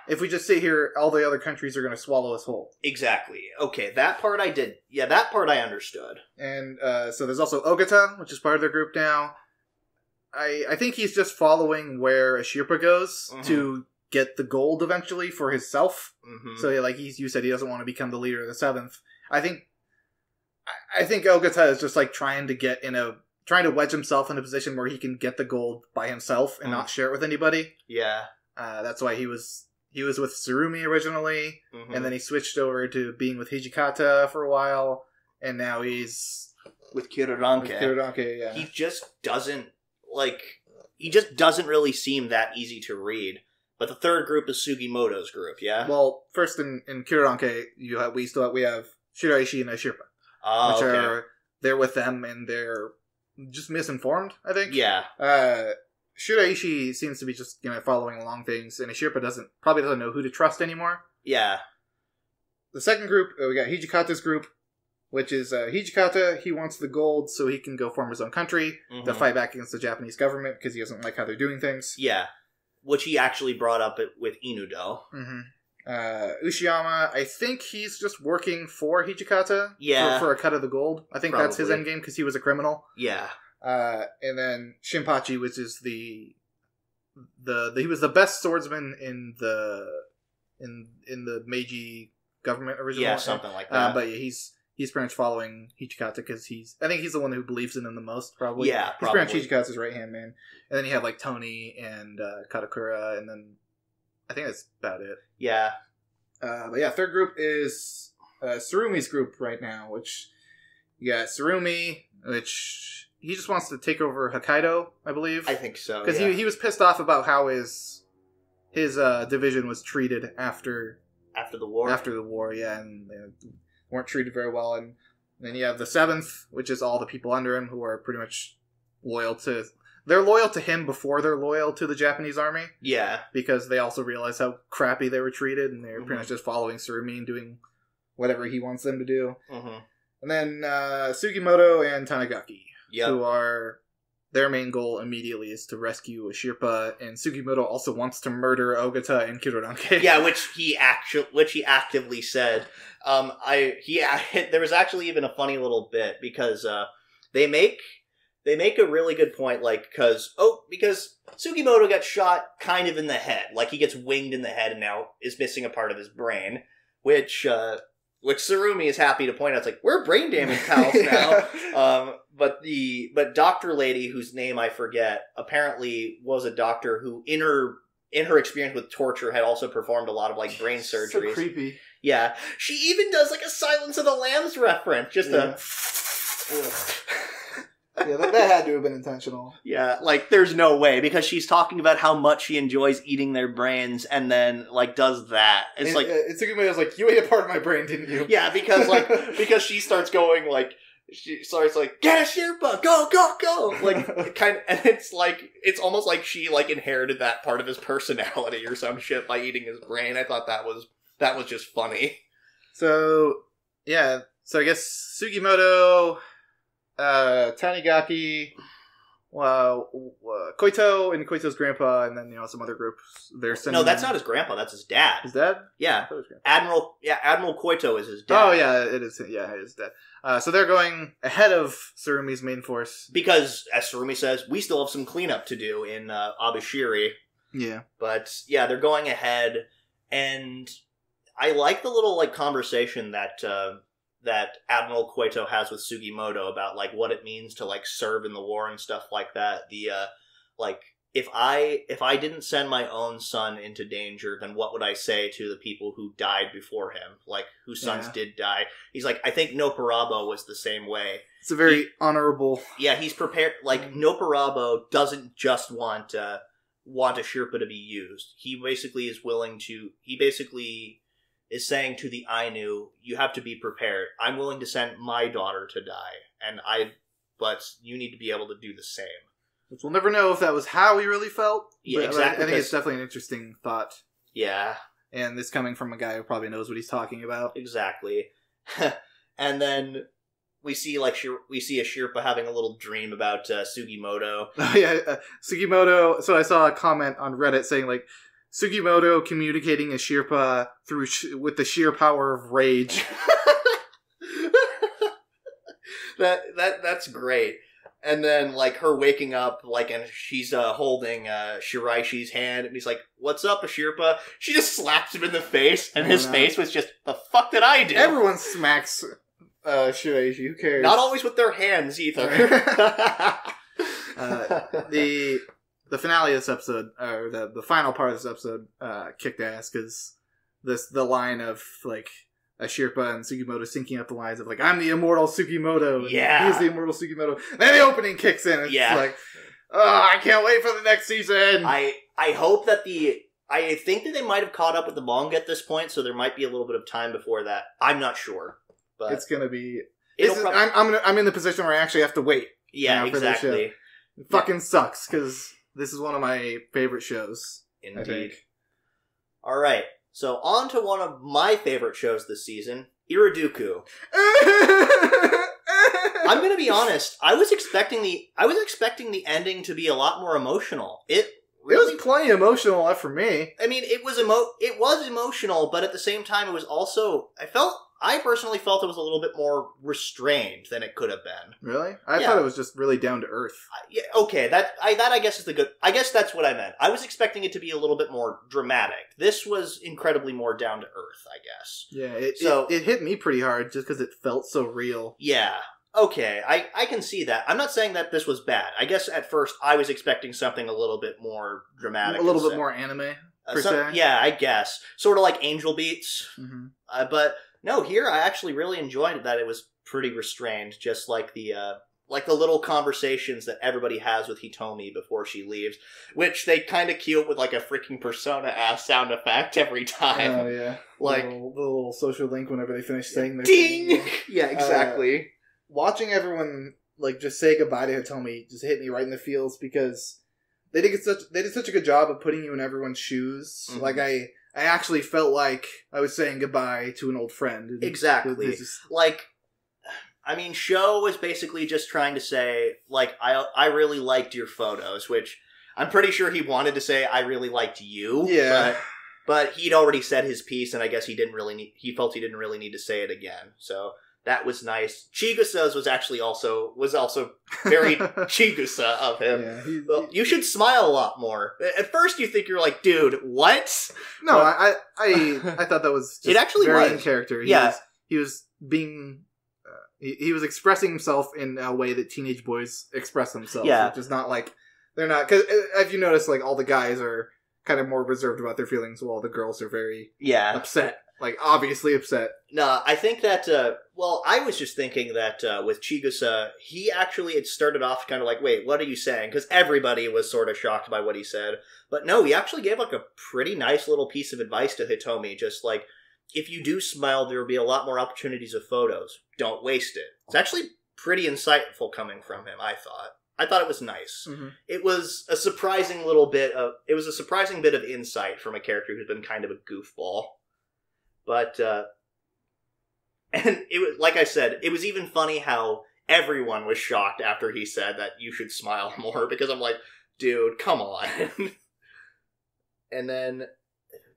if we just sit here, all the other countries are going to swallow us whole. Exactly. Okay, that part I did. Yeah, that part I understood. And so there's also Ogata, which is part of their group now. I think he's just following where Ashirpa goes to... get the gold eventually for himself. Mm-hmm. So you said, he doesn't want to become the leader of the 7th. I think Ogata is just trying to wedge himself in a position where he can get the gold by himself and not share it with anybody. Yeah. That's why he was with Tsurumi originally, and then he switched over to being with Hijikata for a while, and now he's with Kirodanke. Yeah. He just doesn't really seem that easy to read. But the third group is Sugimoto's group, yeah? Well, first in Kirodanke, we have Shiraishi and Ashirpa. They're with them, and they're just misinformed, I think. Yeah. Shiraishi seems to be just following along things, and Ishirpa probably doesn't know who to trust anymore. Yeah. The second group, we got Hijikata's group, which is Hijikata. He wants the gold so he can go form his own country to fight back against the Japanese government because he doesn't like how they're doing things. Yeah, which he actually brought up with Inudo. Ushiyama, I think he's just working for Hijikata for a cut of the gold. I think that's his endgame because he was a criminal. Yeah. And then Shinpachi, which is he was the best swordsman in the Meiji government originally. Yeah, something like that. But yeah, he's pretty much following Hijikata because I think he's the one who believes in him the most, probably. Yeah, he's pretty much Hijikata's right hand man. And then you have like Tony and Katakura, and then I think that's about it. Yeah. But yeah, third group is Tsurumi's group right now, which you got Tsurumi, which he just wants to take over Hokkaido, I believe. I think so. Because he was pissed off about how his division was treated after the war. After the war, yeah, and they weren't treated very well. And then you have the 7th, which is all the people under him who are pretty much loyal to... They're loyal to him before they're loyal to the Japanese army. Yeah. Because they also realize how crappy they were treated, and they're pretty much just following Tsurumi and doing whatever he wants them to do. And then Sugimoto and Tanigaki, who are... Their main goal immediately is to rescue Ishirpa, and Sugimoto also wants to murder Ogata and Kiroranke. Yeah, which he actively said. There was actually even a funny little bit because they make a really good point, like because Sugimoto got shot kind of in the head, like he gets winged in the head and now is missing a part of his brain, which Tsurumi is happy to point out. It's like, we're brain damage pals now. But Dr. Lady, whose name I forget, apparently was a doctor who, in her experience with torture, had also performed a lot of like brain surgeries. So creepy. Yeah, she even does like a Silence of the Lambs reference. Just a. Yeah, that had to have been intentional. Yeah, like there's no way, because she's talking about how much she enjoys eating their brains, and then like does that. It's like it's like, you ate a part of my brain, didn't you? Yeah, because she starts going like. She starts like, get a Sherpa, go, go, go! Like, and it's almost like she like inherited that part of his personality or some shit by eating his brain. I thought that was just funny. So yeah, I guess Sugimoto, Tanigaki, Koito and Koito's grandpa, and then some other groups. They're sending. No, that's not his grandpa. That's his dad. His dad? Yeah, Admiral Koito is his dad. Oh yeah, it is. Yeah, it is dad. So they're going ahead of Tsurumi's main force because, as Tsurumi says, we still have some cleanup to do in Abashiri. Yeah, but yeah, they're going ahead, and I like the little like conversation that Admiral Koito has with Sugimoto about like what it means to like serve in the war and stuff like that. The like if I didn't send my own son into danger, then what would I say to the people who died before him, like whose sons did die? He's like, I think Noparabo was the same way. It's a very honorable. Yeah, he's prepared. Like Noparabo doesn't just want a Sherpa to be used. He basically is willing to. He basically is saying to the Ainu, you have to be prepared. I'm willing to send my daughter to die, but you need to be able to do the same. Which we'll never know if that was how he really felt. Yeah, exactly. I think it's definitely an interesting thought. Yeah. And this coming from a guy who probably knows what he's talking about. Exactly. And then we see a Sherpa having a little dream about Sugimoto. Oh yeah, Sugimoto. So I saw a comment on Reddit saying like, Sugimoto communicating a Sherpa with the sheer power of rage. That's great. And then like her waking up, like, and she's holding Shiraishi's hand, and he's like, "What's up, a Sherpa?" She just slaps him in the face, and his face was just, "The fuck did I do?" Everyone smacks Shiraishi. Who cares? Not always with their hands either. The finale of this episode, or the final part of this episode, kicked ass because the line of like a Sherpa and Sugimoto syncing up the lines of like, I'm the immortal Sugimoto. Yeah, he's the immortal Sugimoto. Then the opening kicks in. And it's like, oh, I can't wait for the next season. I hope that I think that they might have caught up with the manga at this point, so there might be a little bit of time before that. I'm not sure, but it's gonna be. I'm in the position where I actually have to wait. Yeah, exactly. It fucking sucks because This is one of my favorite shows. Indeed. All right. So on to one of my favorite shows this season, IRODUKU. I'm going to be honest. I was expecting the ending to be a lot more emotional. It was plenty emotional enough for me. I mean, it was emotional, but at the same time, it was also. I personally felt it was a little bit more restrained than it could have been. Really? I thought it was just really down to earth. Yeah. Okay. I guess is the good. I guess that's what I meant. I was expecting it to be a little bit more dramatic. This was incredibly more down to earth, I guess. Yeah. It hit me pretty hard just because it felt so real. Yeah. Okay, I can see that. I'm not saying that this was bad. I guess at first I was expecting something a little bit more dramatic. A little bit more anime, per se. Yeah, I guess. Sort of like Angel Beats. Mm-hmm. But no, here I actually really enjoyed that it was pretty restrained, just like the little conversations that everybody has with Hitomi before she leaves, which they kind of cue up with like a freaking Persona-ass sound effect every time. Oh, yeah. Like the little social link whenever they finish saying their ding! thing. Yeah, exactly. Watching everyone like just say goodbye to Hitomi just hit me right in the feels because they did such a good job of putting you in everyone's shoes. Mm-hmm. Like I actually felt like I was saying goodbye to an old friend. Exactly. I mean, Sho was basically just trying to say, like, I really liked your photos, which I'm pretty sure he wanted to say I really liked you. Yeah. But he'd already said his piece, and I guess he felt he didn't really need to say it again. So that was nice. Chigusa's was also very Chigusa of him. Yeah, you should smile a lot more. At first, you think you're like, dude, what? No, I thought that was just it actually very was in character. He was being. He was expressing himself in a way that teenage boys express themselves, which is not like they're not. Because if you notice, like all the guys are kind of more reserved about their feelings, while the girls are very upset. Like, obviously upset. No, I think that, I was just thinking that with Chigusa, it started off kind of like, wait, what are you saying? Because everybody was sort of shocked by what he said. But no, he actually gave, like, a pretty nice little piece of advice to Hitomi, just like, if you do smile, there will be a lot more opportunities of photos. Don't waste it. It's actually pretty insightful coming from him, I thought. I thought it was nice. Mm-hmm. It was a surprising bit of insight from a character who's been kind of a goofball. But, and it was, like I said, it was even funny how everyone was shocked after he said that you should smile more, because I'm like, dude, come on. And then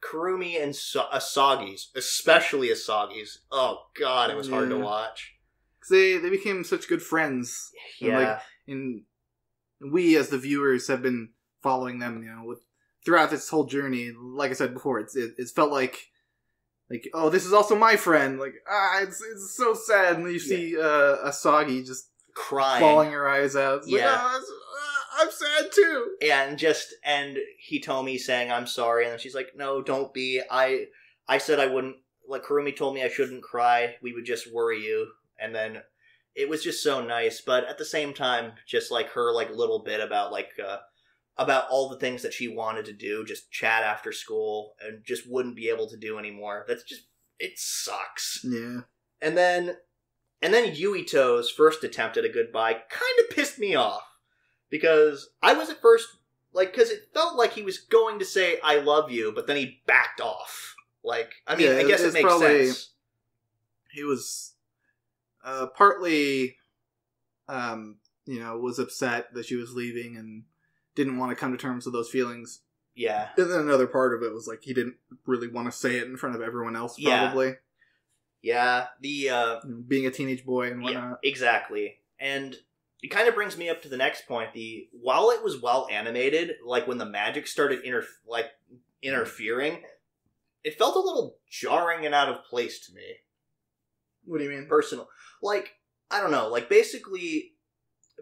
Kurumi and Asagi's, especially Asagi's, oh god, it was hard to watch. Because they became such good friends. Yeah. And we, as the viewers, have been following them, throughout this whole journey. Like I said before, it's felt like, oh, this is also my friend. Like, it's so sad. And then you see Asagi just crying, bawling her eyes out. It's like, I'm sad too. And Hitomi saying, I'm sorry. And then she's like, no, don't be. I said I wouldn't. Like, Kurumi told me I shouldn't cry. We would just worry you. And then it was just so nice. But at the same time, just like her, like, little bit about, like, about all the things that she wanted to do, just chat after school, and just wouldn't be able to do anymore. That's just, it sucks. Yeah. And then Yuito's first attempt at a goodbye kind of pissed me off. Because I was at first, like, because it felt like he was going to say, I love you, but then he backed off. Like, I mean, I guess it makes sense. He was partly, was upset that she was leaving and didn't want to come to terms with those feelings. Yeah. And then another part of it was like he didn't really want to say it in front of everyone else, probably. Yeah. Being a teenage boy and whatnot. Yeah, exactly. And it kind of brings me up to the next point. While it was well animated, like when the magic started interfering, it felt a little jarring and out of place to me. What do you mean? Personal. Like, I don't know. Like, basically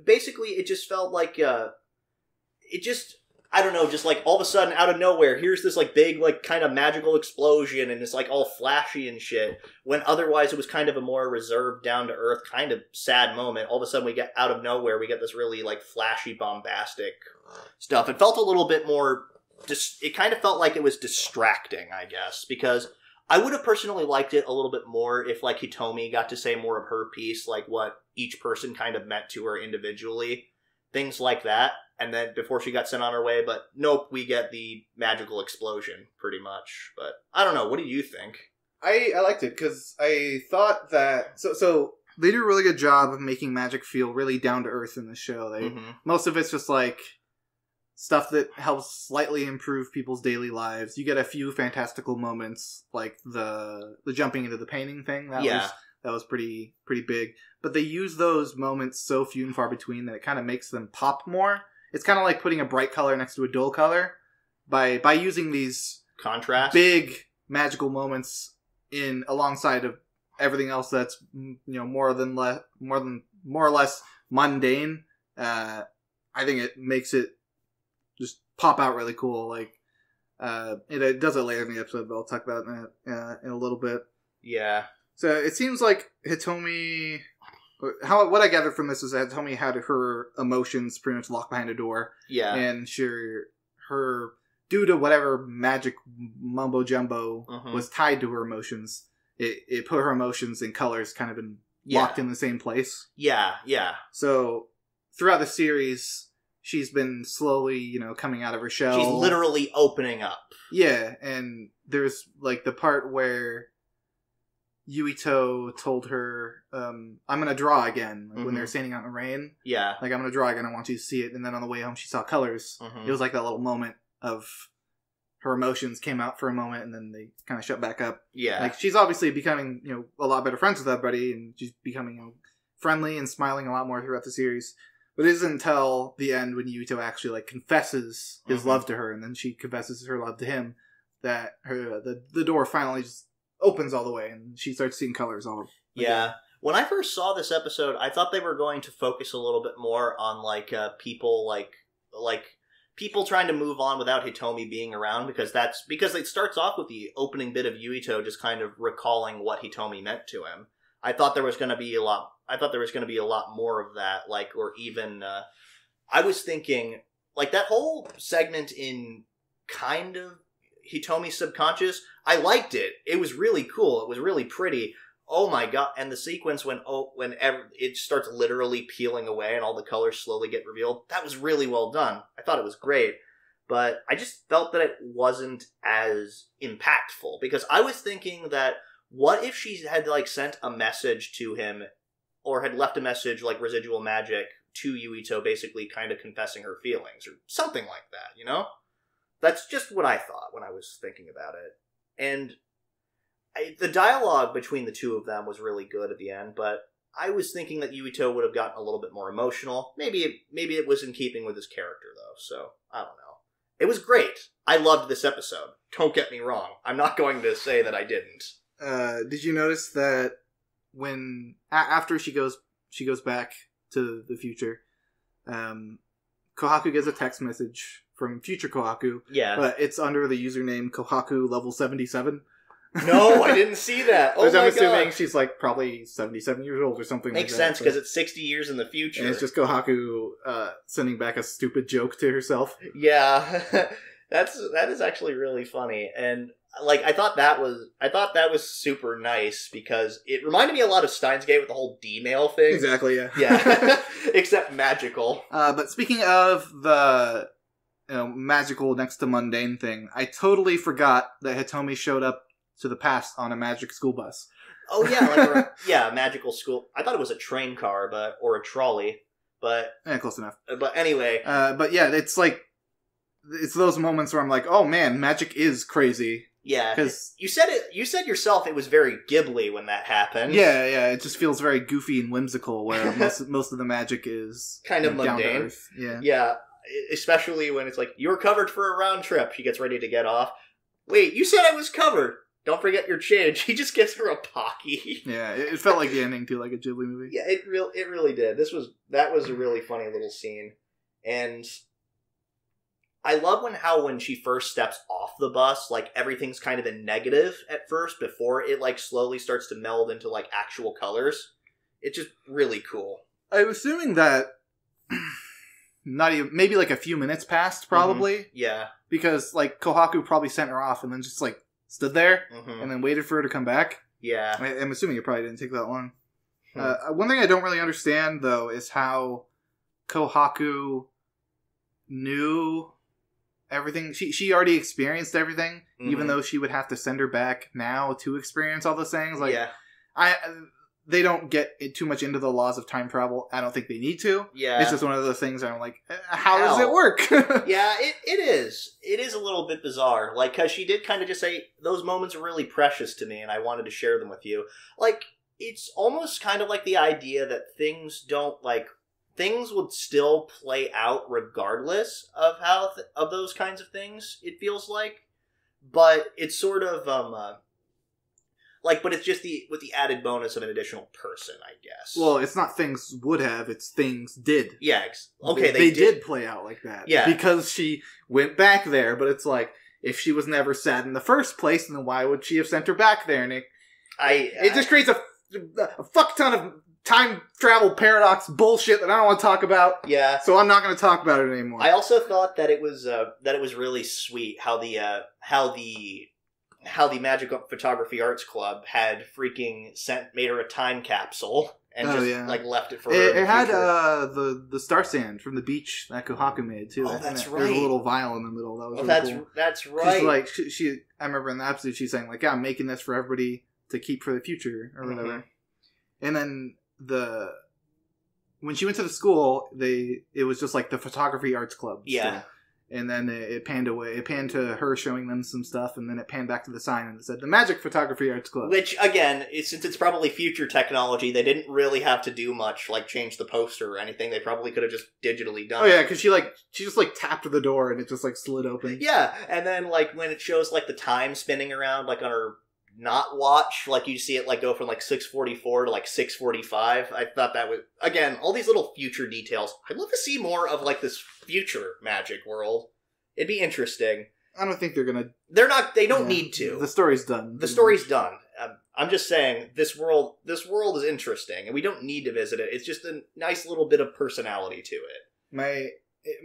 it just felt like, I don't know, just like all of a sudden out of nowhere, here's this like big, like kind of magical explosion and it's like all flashy and shit, when otherwise it was kind of a more reserved, down to earth, kind of sad moment. All of a sudden we get out of nowhere, we get this really like flashy, bombastic stuff. It felt a little bit more, it kind of felt like it was distracting, I guess, because I would have personally liked it a little bit more if like Hitomi got to say more of her piece, like what each person kind of meant to her individually. Things like that. and then before she got sent on her way. But nope, we get the magical explosion pretty much. But I don't know. What do you think? I liked it because I thought that so they do a really good job of making magic feel really down to earth in the show. Most of it's just like stuff that helps slightly improve people's daily lives. You get a few fantastical moments, like the jumping into the painting thing. That was pretty big. But they use those moments so few and far between that it kind of makes them pop more. It's kind of like putting a bright color next to a dull color by using these contrast big magical moments in alongside of everything else that's more or less mundane. I think it makes it just pop out really cool. Like it does it later in the episode, but I'll talk about that in a little bit. Yeah. So it seems like Hitomi. What I gathered from this is that Hitomi had her emotions pretty much locked behind a door. Yeah. And her due to whatever magic mumbo jumbo was tied to her emotions, it put her emotions and colors kind of in locked in the same place. Yeah. So throughout the series, she's been slowly, coming out of her shell. She's literally opening up. Yeah, and there's like the part where Yuito told her, I'm going to draw again, when they're standing out in the rain. Yeah. Like, I'm going to draw again, I want you to see it. And then on the way home, she saw colors. It was like that little moment of her emotions came out for a moment, and then they kind of shut back up. Yeah. Like, she's obviously becoming, a lot better friends with everybody, and she's becoming, friendly and smiling a lot more throughout the series. But it isn't until the end when Yuito actually, like, confesses his love to her, and then she confesses her love to him, that the door finally just opens all the way, and she starts seeing colors all over. Yeah. When I first saw this episode, I thought they were going to focus a little bit more on, people, people trying to move on without Hitomi being around, because it starts off with the opening bit of Yuito just kind of recalling what Hitomi meant to him. I thought there was going to be a lot more of that, or even, I was thinking, that whole segment in kind of Hitomi's subconscious, I liked it. It was really cool. It was really pretty. Oh my god. And the sequence when it starts literally peeling away and all the colors slowly get revealed, that was really well done. I thought it was great. But I just felt that it wasn't as impactful, because I was thinking that what if she had sent a message to him, or had left a message like residual magic to Yuito, basically kind of confessing her feelings or something like that, That's just what I thought when I was thinking about it. And the dialogue between the two of them was really good at the end, but I was thinking that Yuito would have gotten a little bit more emotional. Maybe it was in keeping with his character, though, so I don't know. It was great. I loved this episode. Don't get me wrong. I'm not going to say that I didn't. Did you notice that when after she goes back to the future, Kohaku gets a text message from future Kohaku. Yeah. But it's under the username Kohaku level 77. No, I didn't see that. Oh, I'm assuming she's probably 77 years old or something. Makes sense, because it's 60 years in the future. And it's just Kohaku sending back a stupid joke to herself. Yeah. that is actually really funny. And I thought that was super nice, because it reminded me a lot of Steins Gate with the whole D-mail thing. Exactly, yeah. Yeah. Except magical. But speaking of the magical next to mundane thing, I totally forgot that Hitomi showed up to the past on a magic school bus. Oh yeah, magical school. I thought it was a train car, or a trolley, but close enough. But anyway, but yeah, it's those moments where I'm like, oh man, magic is crazy. Yeah, because you said yourself it was very Ghibli when that happened. Yeah, it just feels very goofy and whimsical, where most of the magic is kind of mundane. Down to earth. Yeah, especially when it's you're covered for a round trip. She gets ready to get off. Wait, you said I was covered. Don't forget your change. He just gives her a Pocky. Yeah, it felt like the ending to a Ghibli movie. Yeah, it really did. That was a really funny little scene, and I love when she first steps off the bus, everything's kind of in negative at first before it slowly starts to meld into actual colors. It's just really cool. I'm assuming that not even maybe a few minutes passed, probably. Mm-hmm. Yeah, because Kohaku probably sent her off and then just stood there and then waited for her to come back. Yeah. I'm assuming it probably didn't take that long. One thing I don't really understand, though, is how Kohaku knew everything. She already experienced everything, even though she would have to send her back now to experience all those things. Like, they don't get too much into the laws of time travel. I don't think they need to. Yeah. It's just one of those things where I'm like, how does it work? Yeah, it is. It is a little bit bizarre. Like, because she did kind of just say, those moments are really precious to me, and I wanted to share them with you. Like, it's almost kind of like the idea that things don't, like, things would still play out regardless of how, of those kinds of things, it feels like. But it's sort of, like, but it's just with the added bonus of an additional person, I guess. Well, it's not things would have, it's things did. Yeah, okay, they did play out like that. Yeah. Because she went back there, but it's like, if she was never sad in the first place, then why would she have sent her back there? And it just creates a fuck ton of time travel paradox bullshit that I don't want to talk about. Yeah. So I'm not going to talk about it anymore. I also thought that it was really sweet how the Magic Photography Arts Club had freaking made her a time capsule and like left it for her. It had the star sand from the beach that Kohaku made too. Oh, that's right. There's a little vial in the middle. That was really cool. That's right. She's like she. I remember in the episode she's saying like, "Yeah, I'm making this for everybody to keep for the future or whatever." And then when she went to the school, it was just like the Photography Arts Club. Yeah. Still. And then it panned away. It panned to her showing them some stuff, and then it panned back to the sign, and it said, the Magic Photography Arts Club. Which, again, since it's probably future technology, they didn't really have to do much, like change the poster or anything. They probably could have just digitally done it. Oh, yeah, because she just, tapped the door, and it just, slid open. Yeah, and then, when it shows, the time spinning around, on her not watch, you see it, go from, 6:44 to, 6:45. I thought that was, again, all these little future details. I'd love to see more of, this future magic world. It'd be interesting. I don't think they're gonna... They don't need to. The story's done. The story's done. I'm just saying, this world is interesting, and we don't need to visit it. It's just a nice little bit of personality to it.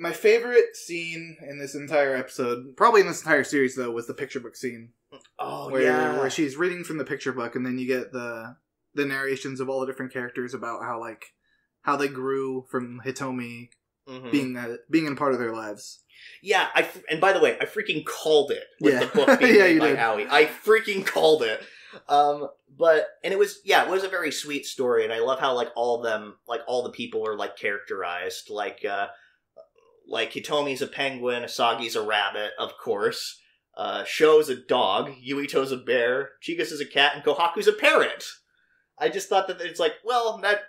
My favorite scene in this entire episode, probably in this entire series, though, was the picture book scene. Oh, where she's reading from the picture book, and then you get the narrations of all the different characters about how they grew from Hitomi being in part of their lives. Yeah, and by the way, I freaking called it with the book being made by Aoi. I freaking called it. It was a very sweet story, and I love how all of them, all the people are characterized. Hitomi's a penguin, Asagi's a rabbit, of course. Sho's a dog, Yuito's a bear, Chika's is a cat, and Kohaku's a parrot. I just thought that it's that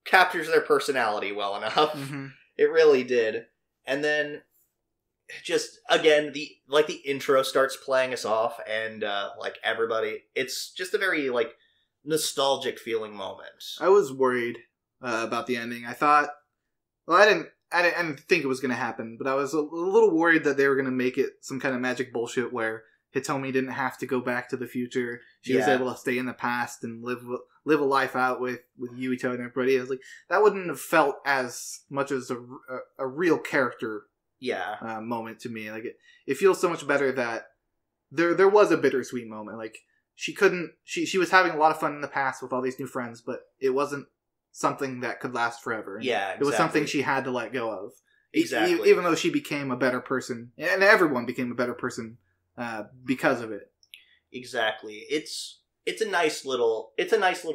captures their personality well enough. Mm-hmm. It really did. And then, just, again, the intro starts playing us off, and, everybody, it's just a very, nostalgic feeling moment. I was worried about the ending. I thought, I didn't think it was going to happen, but I was a little worried that they were going to make it some kind of magic bullshit where Hitomi didn't have to go back to the future. She was able to stay in the past and live a life out with Yuito and everybody. I was like, that wouldn't have felt as much as a real character moment to me. It feels so much better that there was a bittersweet moment. She was having a lot of fun in the past with all these new friends, but it wasn't something that could last forever. Yeah, exactly. It was something she had to let go of. Exactly. Even though she became a better person, and everyone became a better person because of it. Exactly. It's a nice little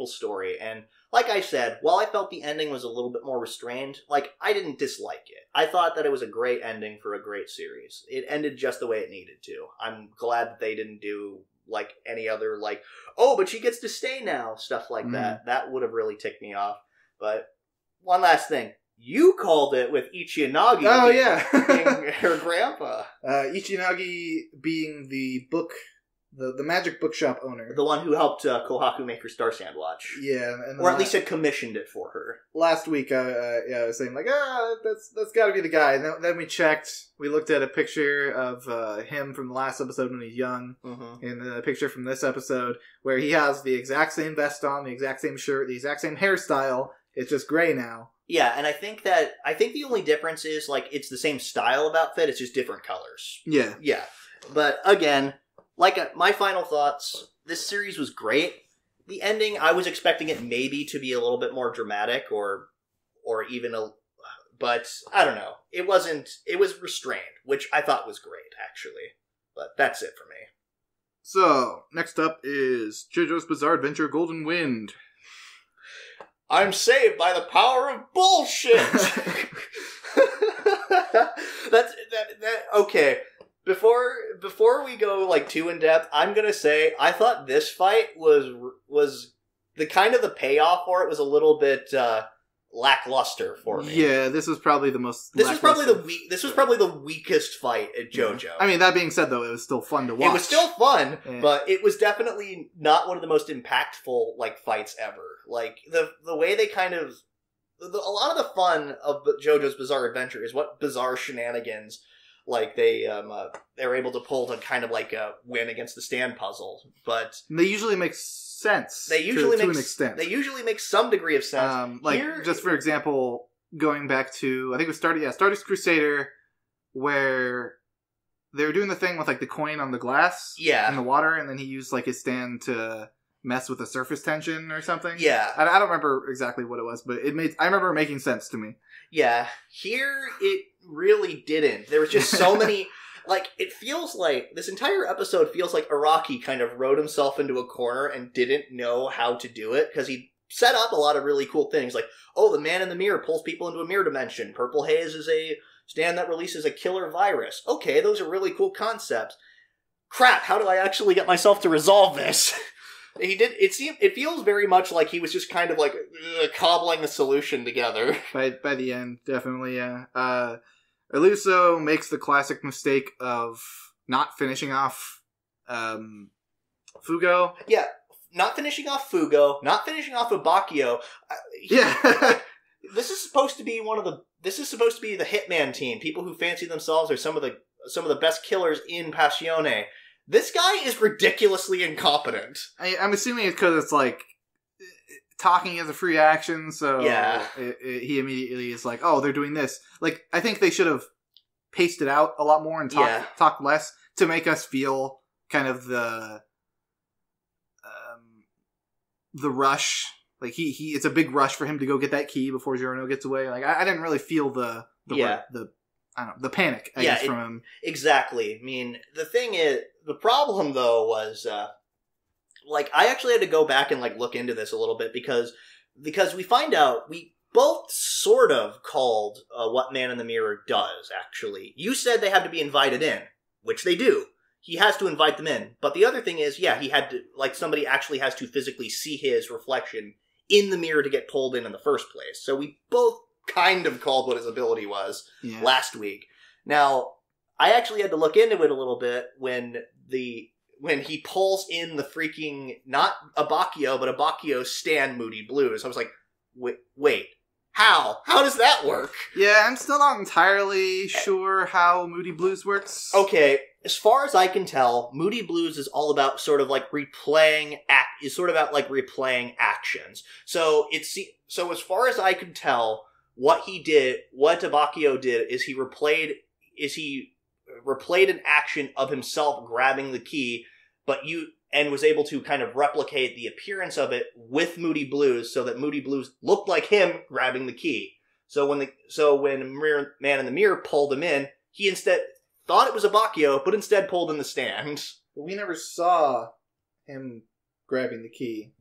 story, and like I said, while I felt the ending was a little bit more restrained, I didn't dislike it. I thought that it was a great ending for a great series. It ended just the way it needed to. I'm glad that they didn't do any other oh, but she gets to stay now, stuff like that. That would have really ticked me off. But one last thing. You called it with Ichinagi being her grandpa. Ichinagi being the magic bookshop owner. The one who helped Kohaku make her Star Sand watch. Yeah. Or at least had commissioned it for her. Last week, I was saying, that's got to be the guy. And then we checked. We looked at a picture of him from the last episode when he's young. Mm-hmm. And the picture from this episode where he has the exact same vest on, the exact same shirt, the exact same hairstyle. It's just gray now. Yeah, and I think the only difference is, it's the same style of outfit, it's just different colors. Yeah. Yeah. But, again, my final thoughts, this series was great. The ending, I was expecting it maybe to be a little bit more dramatic, or even but I don't know. It was restrained, which I thought was great, actually. But that's it for me. So, next up is JoJo's Bizarre Adventure Golden Wind. I'm saved by the power of bullshit! Okay. Before we go, like, too in-depth, I'm gonna say, I thought this fight was the kind of the payoff for it was a little bit, lackluster for me. Yeah, this was probably the most This was probably the weakest fight at JoJo. Yeah. I mean, that being said, though, it was still fun to watch. It was still fun, but it was definitely not one of the most impactful, like, fights ever. Like, the way they kind of... a lot of the fun of JoJo's Bizarre Adventure is what bizarre shenanigans, like, they were able to pull to kind of, like, win against the stand puzzle. But... they usually make sense to an extent. They usually make some degree of sense. Like, just for example, going back to, I think it was Stardust Crusader, where they were doing the thing with, like, the coin on the glass in the water, and then he used, like, his stand to mess with the surface tension or something. Yeah. I don't remember exactly what it was, but I remember it making sense to me. Yeah. Here, it really didn't. There was just so many... Like, it feels like, this entire episode feels like Araki kind of wrote himself into a corner and didn't know how to do it, because he set up a lot of really cool things, like, oh, the man in the mirror pulls people into a mirror dimension, Purple Haze is a stand that releases a killer virus. Okay, those are really cool concepts. Crap, how do I actually get myself to resolve this? It feels very much like he was just kind of, like, cobbling the solution together. By the end, definitely, yeah. Eluso makes the classic mistake of not finishing off Fugo. Yeah, not finishing off Fugo, not finishing off Abakio. This is supposed to be the Hitman team, people who fancy themselves are some of the best killers in Passione. This guy is ridiculously incompetent. I'm assuming it's because it's like talking as a free action, so yeah. He immediately is like, oh, they're doing this. Like, I think they should have paced it out a lot more and talked less to make us feel kind of the rush. Like, it's a big rush for him to go get that key before Giorno gets away. Like, I didn't really feel the panic, I guess, from him. Exactly. I mean, the problem, though, was... like, I actually had to go back and, like, look into this a little bit because we find out we both sort of called what Man in the Mirror does, actually. You said they have to be invited in, which they do. He has to invite them in. But the other thing is, yeah, he had to, like, somebody actually has to physically see his reflection in the mirror to get pulled in the first place. So we both kind of called what his ability was last week. Now, I actually had to look into it a little bit when he pulls in the freaking, not Abakio, but Abakio's stand Moody Blues. I was like, wait, how? How does that work? Yeah, I'm still not entirely sure how Moody Blues works. Okay, as far as I can tell, Moody Blues is all about sort of like replaying actions. So as far as I can tell, what Abakio did is he replayed an action of himself grabbing the key, and was able to kind of replicate the appearance of it with Moody Blues, so that Moody Blues looked like him grabbing the key. So when Man in the Mirror pulled him in, he instead thought it was Abakio, but instead pulled in the stand. We never saw him grabbing the key.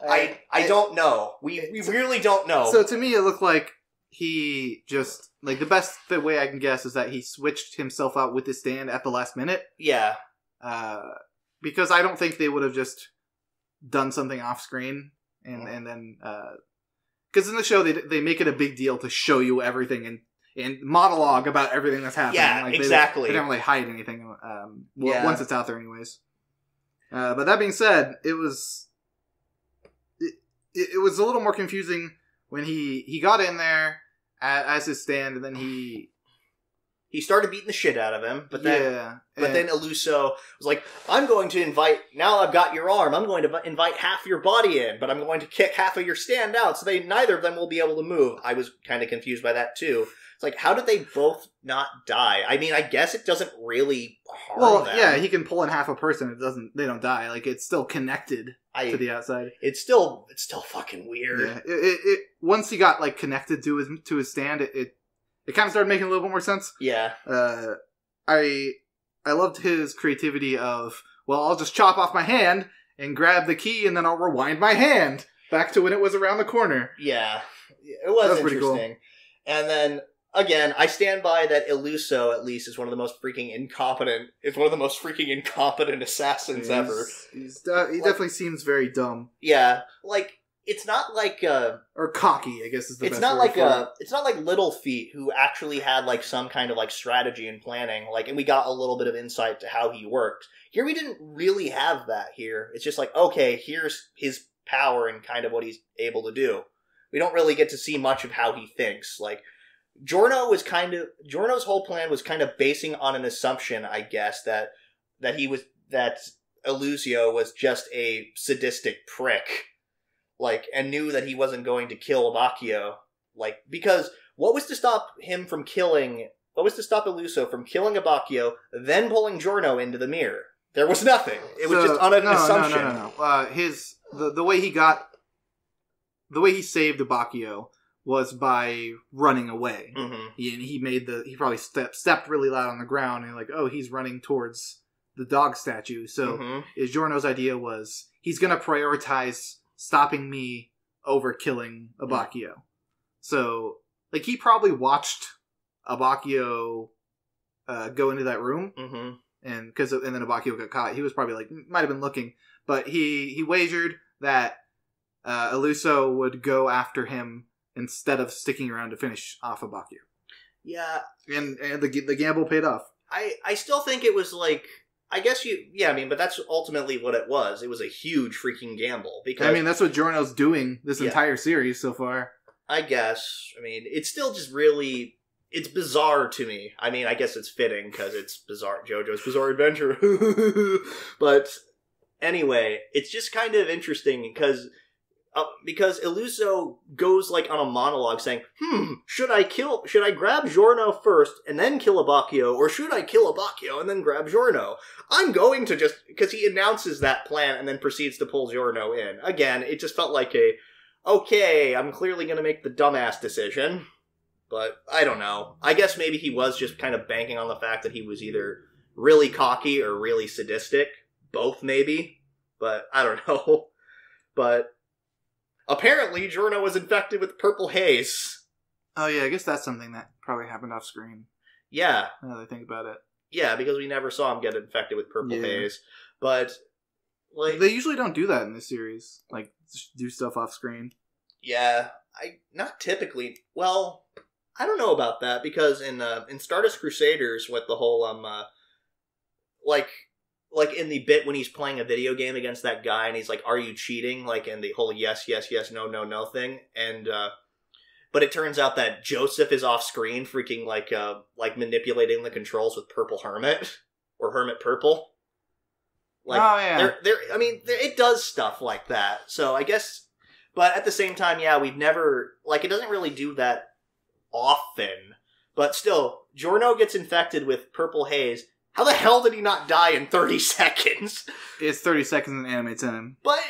I don't know. We really don't know. So to me, it looked like he just, like, the best way I can guess is that he switched himself out with his stand at the last minute. Yeah. Because I don't think they would have just done something off screen and then because in the show they make it a big deal to show you everything and monologue about everything that's happening. Yeah, like, exactly. They don't really hide anything once it's out there, anyways. But that being said, it was a little more confusing when he got in there as his stand, and then he started beating the shit out of him, but then Eluso was like, now I've got your arm, I'm going to invite half your body in, but I'm going to kick half of your stand out, so neither of them will be able to move. I was kind of confused by that too. It's like, how did they both not die? I mean, I guess it doesn't really harm them. Yeah, he can pull in half a person. They don't die. Like, it's still connected to the outside. It's still fucking weird. Yeah. It once he got, like, connected to his stand, it kind of started making a little bit more sense. Yeah. I loved his creativity of, well, I'll just chop off my hand and grab the key, and then I'll rewind my hand back to when it was around the corner. Yeah. It was interesting. Cool. And then, again, I stand by that Illuso, at least, is one of the most freaking incompetent assassins ever. He definitely seems very dumb. Yeah. Like, it's not like or cocky, I guess is the it's best not word like it's not like Little Feet, who actually had like some kind of like strategy and planning, like, and we got a little bit of insight to how he worked. Here we didn't really have that here. It's just like, okay, here's his power and kind of what he's able to do. We don't really get to see much of how he thinks. Like, Giorno's whole plan was kind of basing on an assumption, I guess, that Illusio was just a sadistic prick. Like, and knew that he wasn't going to kill Abacchio. Like, because what was to stop Illuso from killing Abacchio, then pulling Giorno into the mirror? There was nothing. It was just on an assumption. No. The way he saved Abacchio was by running away. Mm-hmm. He probably stepped really loud on the ground and like, oh, he's running towards the dog statue. So Giorno's idea was, he's going to prioritize stopping me over killing Abacchio. So, like, he probably watched Abacchio go into that room, and then Abacchio got caught. He was probably like, might have been looking, but he wagered that Illuso would go after him instead of sticking around to finish off Abacchio. Yeah, and the gamble paid off. I still think it was like, I guess but that's ultimately what it was. It was a huge freaking gamble. Because, I mean, that's what Giorno's doing this entire series so far. I guess. I mean, it's still just really, it's bizarre to me. I mean, I guess it's fitting because it's bizarre. JoJo's Bizarre Adventure. But anyway, it's just kind of interesting because Illuso goes like on a monologue saying, should I grab Giorno first and then kill Abacchio, or should I kill Abacchio and then grab Giorno? I'm going to because he announces that plan and then proceeds to pull Giorno in. Again, it just felt like okay, I'm clearly going to make the dumbass decision. But I don't know. I guess maybe he was just kind of banking on the fact that he was either really cocky or really sadistic. Both, maybe. But I don't know. But apparently, Giorno was infected with purple haze. Oh yeah, I guess that's something that probably happened off screen. Yeah. Now that I think about it. Yeah, because we never saw him get infected with purple haze. But, like, they usually don't do that in this series. Like, just do stuff off screen. Yeah. Not typically. Well, I don't know about that, because in Stardust Crusaders, with the whole, like in the bit when he's playing a video game against that guy and he's like, are you cheating? Like, in the whole yes, yes, yes, no, no, no thing. And, but it turns out that Joseph is off screen freaking like manipulating the controls with Purple Hermit, or Hermit Purple. Like, oh yeah. It does stuff like that. So I guess, but at the same time, yeah, we've never, like, it doesn't really do that often. But still, Giorno gets infected with purple haze. How the hell did he not die in 30 seconds? It's 30 seconds in anime time. But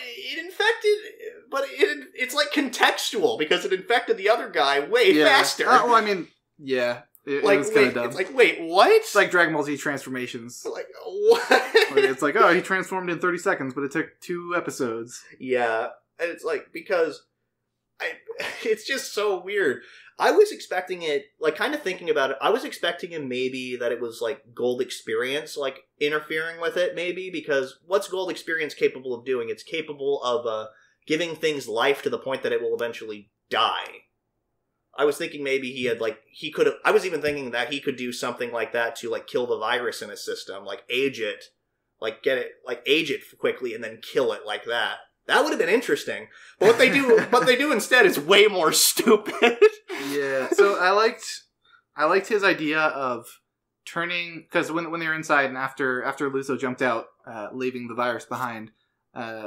it's like contextual, because it infected the other guy way faster. Well, I mean, yeah. It was kind of dumb. It's like, wait, what? It's like Dragon Ball Z transformations. Like, what? Like, it's like, oh, he transformed in 30 seconds, but it took 2 episodes. Yeah. And it's like, because it's just so weird. I was expecting it, like, kind of thinking about it, I was expecting him maybe that it was, like, Gold Experience, like, interfering with it, maybe, because what's Gold Experience capable of doing? It's capable of giving things life to the point that it will eventually die. I was thinking maybe I was even thinking that he could do something like that to, like, kill the virus in his system, like, age it quickly and then kill it like that. That would have been interesting. But what they do instead is way more stupid. Yeah. So I liked his idea of turning, because when they were inside and after Luso jumped out, leaving the virus behind,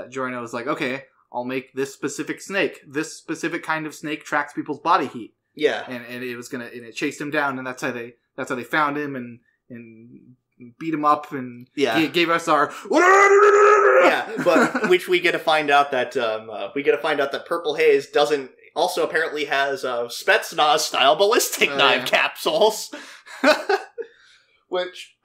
Giorno was like, okay, I'll make this specific snake. This specific kind of snake tracks people's body heat. Yeah. And it chased him down, and that's how they found him and beat him up and gave us our but which we get to find out that Purple Haze doesn't also apparently has Spetsnaz style ballistic knife capsules. Which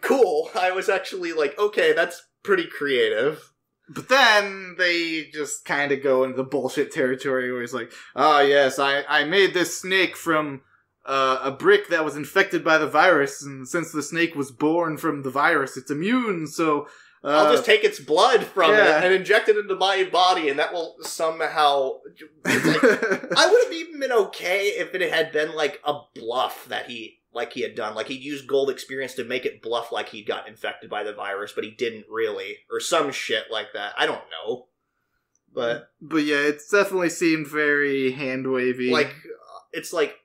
cool. I was actually like, okay, that's pretty creative. But then they just kind of go into the bullshit territory where he's like, oh yes, I made this snake from a brick that was infected by the virus, and since the snake was born from the virus, it's immune, so... I'll just take its blood from it and inject it into my body, and that will somehow... I would have even been okay if it had been like a bluff that he had done. Like, he'd used gold experience to make it bluff like he got infected by the virus, but he didn't really. Or some shit like that. I don't know. But yeah, it's definitely seemed very hand-wavy. Like, it's like,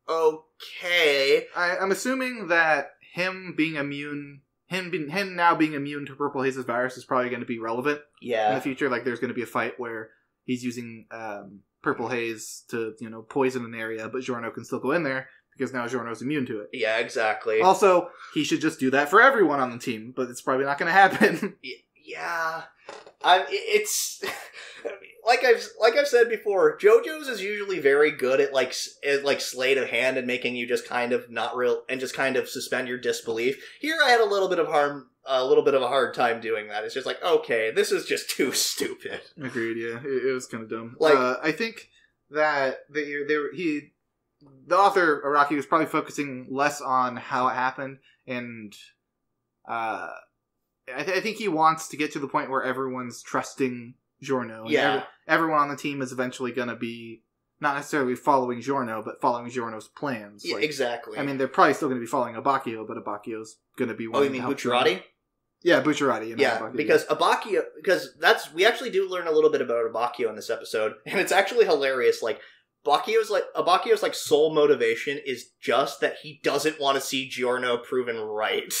okay. I'm assuming that him now being immune to Purple Haze's virus is probably going to be relevant in the future. Like, there's going to be a fight where he's using Purple Haze to, poison an area, but Giorno can still go in there because now Giorno's immune to it. Yeah, exactly. Also, he should just do that for everyone on the team, but it's probably not going to happen. Yeah. It's... Like I've said before, JoJo's is usually very good at like sleight of hand and making you just kind of not real and just kind of suspend your disbelief. Here, I had a little bit of a hard time doing that. It's just like, okay, this is just too stupid. Agreed. Yeah, it was kind of dumb. Like, I think that the author Araki was probably focusing less on how it happened, and I think he wants to get to the point where everyone's trusting Giorno. Yeah. Everyone on the team is eventually going to be not necessarily following Giorno, but following Giorno's plans. Yeah, exactly. I mean, they're probably still going to be following Abakio, but Abakio's going to be one. Oh, you mean Bucciarati? Yeah, Bucciarati. Because we actually do learn a little bit about Abakio in this episode, and it's actually hilarious. Like, Abakio's like sole motivation is just that he doesn't want to see Giorno proven right.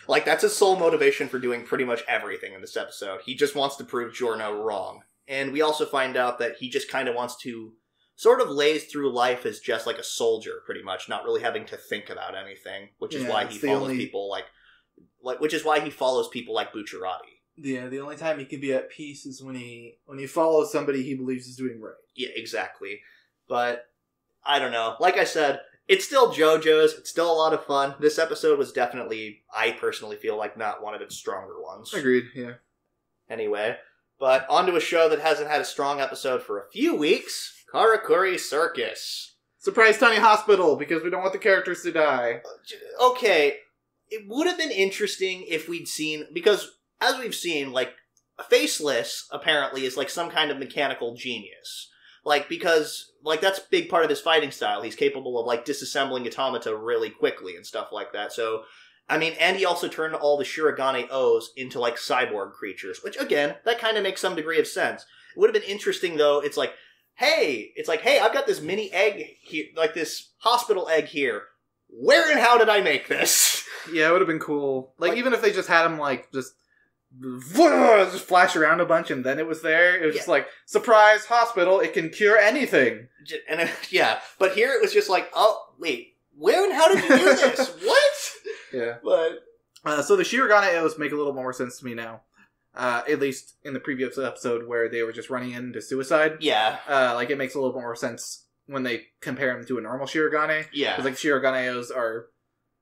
Like, that's his sole motivation for doing pretty much everything in this episode. He just wants to prove Giorno wrong. And we also find out that he just kind of wants to sort of lays through life as just like a soldier, pretty much, not really having to think about anything, which is why he follows people which is why he follows people like Bucciarati. Yeah, the only time he can be at peace is when he follows somebody he believes is doing right. Yeah, exactly. But I don't know. Like I said, it's still JoJo's. It's still a lot of fun. This episode was definitely, I personally feel like, not one of its stronger ones. Agreed, yeah. Anyway, but on to a show that hasn't had a strong episode for a few weeks, Karakuri Circus. Surprise Tiny Hospital, because we don't want the characters to die. Okay, it would have been interesting if we'd seen, because as we've seen, like, Faceless apparently is like some kind of mechanical genius. Like, because, like, that's a big part of his fighting style. He's capable of, like, disassembling automata really quickly and stuff like that. So, I mean, and he also turned all the Shirogane O's into, like, cyborg creatures. Which, again, that kind of makes some degree of sense. It would have been interesting, though. It's like, hey, I've got this mini egg here, like, this hospital egg here. Where and how did I make this? Yeah, it would have been cool. Like, even if they just had him, like, just flash around a bunch and then it was there. It was just like, surprise, hospital, it can cure anything. And but here it was just like, oh, wait, where and how did you do this? What? Yeah. But so the Shirogane O's make a little more sense to me now. At least in the previous episode where they were just running into suicide. Yeah. Like, it makes a little bit more sense when they compare them to a normal Shirogane. Yeah. Because, like, Shirogane O's are...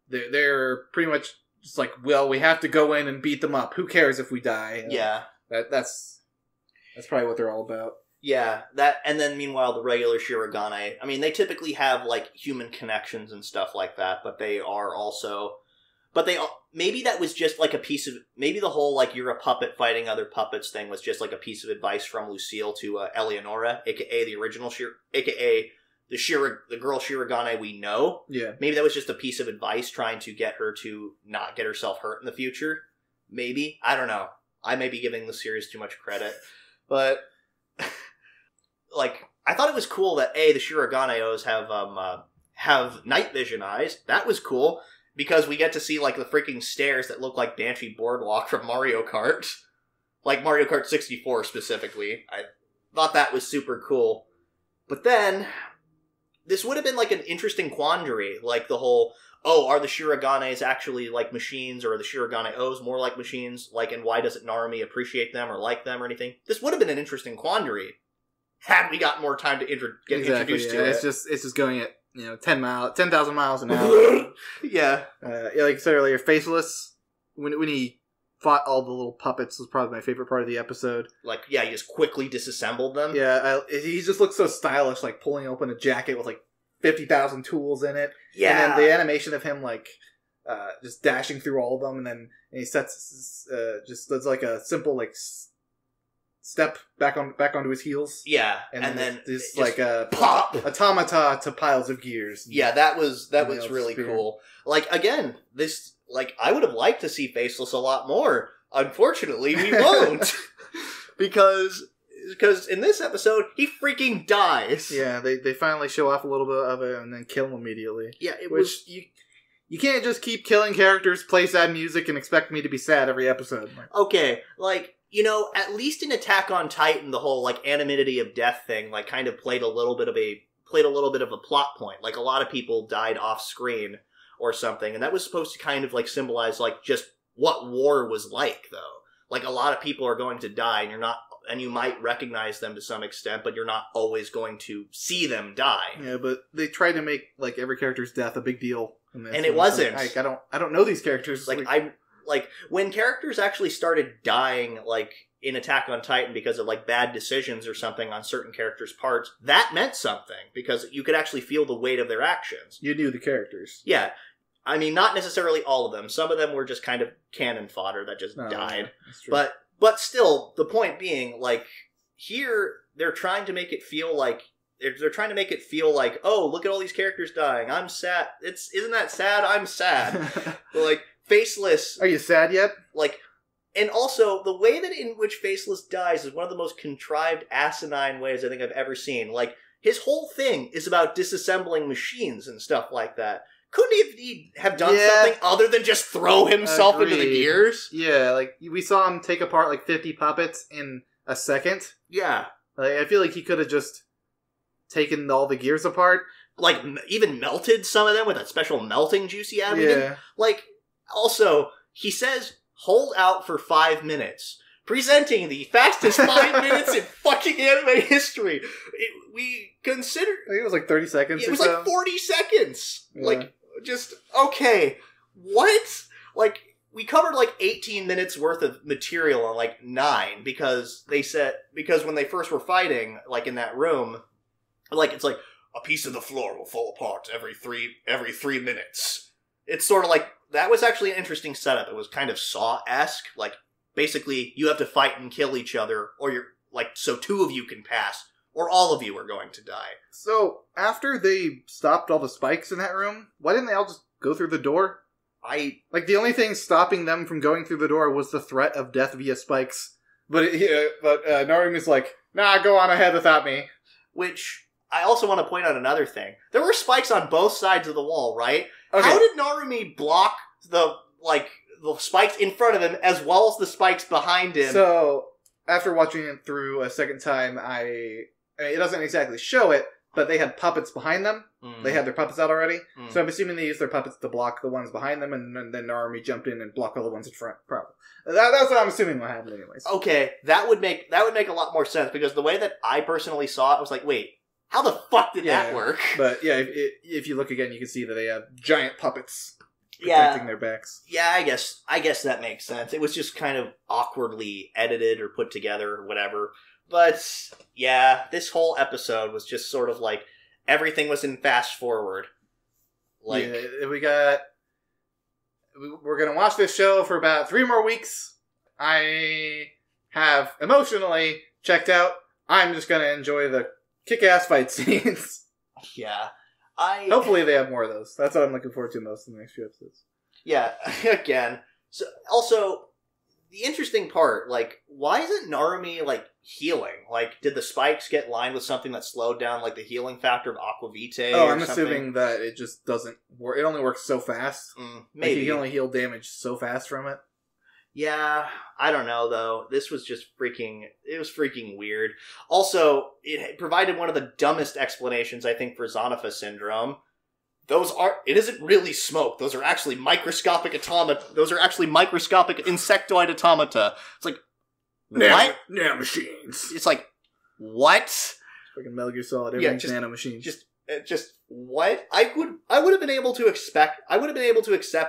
They're pretty much just like, well, we have to go in and beat them up. Who cares if we die? Yeah. That's probably what they're all about. Yeah, that, and then meanwhile the regular Shirogane, I mean, they typically have, like, human connections and stuff like that, but they are also... But maybe that was just, like, a piece of... Maybe the whole, like, you're a puppet fighting other puppets thing was just, like, a piece of advice from Lucille to Eleonora, a.k.a. the original a.k.a. the girl Shirogane we know. Yeah. Maybe that was just a piece of advice trying to get her to not get herself hurt in the future. Maybe. I don't know. I may be giving the series too much credit. But, like, I thought it was cool that, the Shirogane-Os have night vision eyes. That was cool. Because we get to see, like, the freaking stairs that look like Banshee Boardwalk from Mario Kart. Like, Mario Kart 64 specifically. I thought that was super cool. But then, this would have been like an interesting quandary, like the whole, oh, are the Shiraganes actually like machines, or are the Shiragane-Os more like machines? Like, and why doesn't Narumi appreciate them or like them or anything? This would have been an interesting quandary had we got more time to get introduced to it. It's just going at 10,000 miles an hour. Yeah. Like I said earlier, Faceless, when he fought all the little puppets, was probably my favorite part of the episode. Like, yeah, he just quickly disassembled them. Yeah, he just looks so stylish, like pulling open a jacket with like 50,000 tools in it. Yeah. And then the animation of him like just dashing through all of them, and then he sets just does like a simple like step back onto his heels. Yeah, and then just like a pop automata to piles of gears. Yeah, that was really cool. Like, again, this, like, I would have liked to see Faceless a lot more. Unfortunately, we won't. because in this episode, he freaking dies. Yeah, they finally show off a little bit of it and then kill him immediately. Yeah, you can't just keep killing characters, play sad music, and expect me to be sad every episode. Okay, like, at least in Attack on Titan, the whole, like, anonymity of death thing, like, kind of played a little bit of a plot point. Like, a lot of people died off screen or something, and that was supposed to kind of, like, symbolize, like, just what war was like, though. Like, a lot of people are going to die, and you might recognize them to some extent, but you're not always going to see them die. Yeah, but they tried to make, like, every character's death a big deal in this. And it wasn't. Like, I don't know these characters. Like, when characters actually started dying, like, in Attack on Titan because of, like, bad decisions or something on certain characters' parts, that meant something, because you could actually feel the weight of their actions. You knew the characters. Yeah. I mean, not necessarily all of them. Some of them were just kind of cannon fodder that just died. That's true. But still, the point being, like, here, they're trying to make it feel like, oh, look at all these characters dying. I'm sad. Isn't that sad? I'm sad. Like, Faceless. Are you sad yet? Like, and also, the way that in which Faceless dies is one of the most contrived, asinine ways I think I've ever seen. Like, his whole thing is about disassembling machines and stuff like that. Couldn't he have done something other than just throw himself into the gears? Yeah, like, we saw him take apart, like, 50 puppets in a second. Yeah. Like, I feel like he could have just taken all the gears apart. Like, even melted some of them with that special melting juice he had with him. Like, also, he says, hold out for 5 minutes. Presenting the fastest 5 minutes in fucking anime history. We considered... I think it was like 30 seconds. It was like 40 seconds. Yeah. Like, just, okay, what? Like, we covered like 18 minutes worth of material on like 9, because when they first were fighting, like in that room, like, it's like, a piece of the floor will fall apart every 3 minutes. It's sort of like, that was actually an interesting setup. It was kind of Saw-esque. Like, basically, you have to fight and kill each other, or you're, like, so 2 of you can pass, or all of you are going to die. So, after they stopped all the spikes in that room, why didn't they all just go through the door? Like, the only thing stopping them from going through the door was the threat of death via spikes. But Narumi's like, nah, go on ahead without me. Which, I also want to point out another thing. There were spikes on both sides of the wall, right? Okay. How did Narumi block the spikes in front of him as well as the spikes behind him? So, after watching it through a second time, I mean, it doesn't exactly show it, but they had puppets behind them. They had their puppets out already. So I'm assuming they used their puppets to block the ones behind them, and then Narumi jumped in and blocked all the ones in front. Probably. That's what I'm assuming what happened anyways. Okay, that would make a lot more sense, because the way that I personally saw it, I was like, wait, how the fuck did that work? But yeah, if you look again, you can see that they have giant puppets protecting their backs. Yeah, I guess that makes sense. It was just kind of awkwardly edited or put together or whatever. But yeah, this whole episode was just sort of like everything was in fast forward. Like, we're gonna watch this show for about 3 more weeks. I have emotionally checked out. I'm just gonna enjoy the kick-ass fight scenes. Yeah. Hopefully they have more of those. That's what I'm looking forward to most in the next few episodes. Yeah, again. So, also, the interesting part, like, why isn't Narumi, like, healing? Like, did the spikes get lined with something that slowed down, like, the healing factor of Aquavitae? Oh, I'm assuming that it just doesn't work. It only works so fast. Maybe. Like, you can only heal damage so fast from it. Yeah, I don't know though. This was just it was freaking weird. Also, it provided one of the dumbest explanations, I think, for Zonapha syndrome. It isn't really smoke. Those are actually microscopic automata. Those are actually microscopic insectoid automata. It's like, what? Nanomachines. It's like, what? Fucking Metal Gear Solid, everything's nanomachines. Just what? I would have been able to accept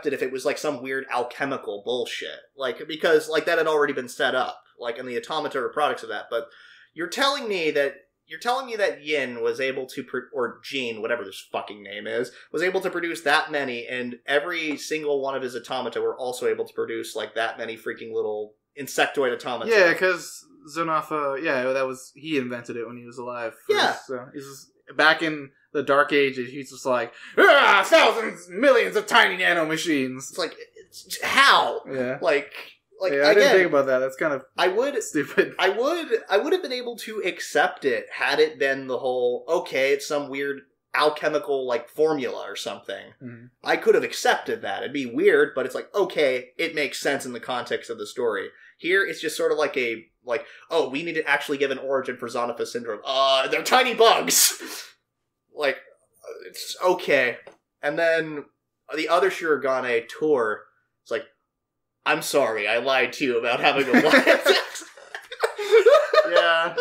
it if it was like some weird alchemical bullshit. Like, because like that had already been set up, like in the automata or products of that. But you're telling me that Yin was able to, or Gene, whatever this fucking name is, was able to produce that many, and every single one of his automata were also able to produce like that many freaking little insectoid automata. Yeah, because Zonapha, he invented it when he was alive. So he's back in the Dark Ages. He's just like, thousands, millions of tiny nanomachines. It's like, how? Yeah. Like yeah, I didn't think about that. That's kind of stupid. I would have been able to accept it had it been the whole, okay, it's some weird alchemical like formula or something. Mm-hmm. I could have accepted that. It'd be weird, but it's like, okay, it makes sense in the context of the story. Here, it's just sort of like oh, we need to actually give an origin for Zonapha syndrome. They're tiny bugs. Like, it's okay. And then the other Shirogane tour, it's like, I'm sorry, I lied to you about having a wife. Yeah.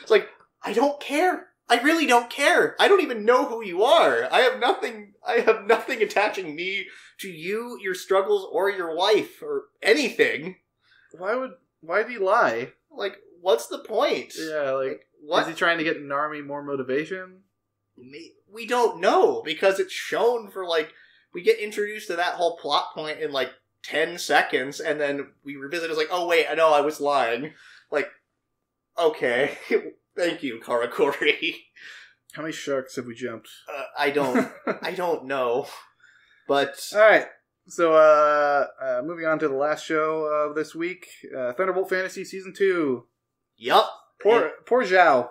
It's like, I don't care. I really don't care. I don't even know who you are. I have nothing attaching me to you, your struggles, or your wife, or anything. Why'd he lie? Like, what's the point? Yeah, like what? Is he trying to get Narmi more motivation? We don't know, because it's shown for, like, we get introduced to that whole plot point in, like, 10 seconds, and then we revisit it as like, oh wait, I know I was lying. Like, okay. Thank you, Karakuri. How many sharks have we jumped? I don't know. But alright. So moving on to the last show of this week, Thunderbolt Fantasy Season 2. Yup. Poor Zhao.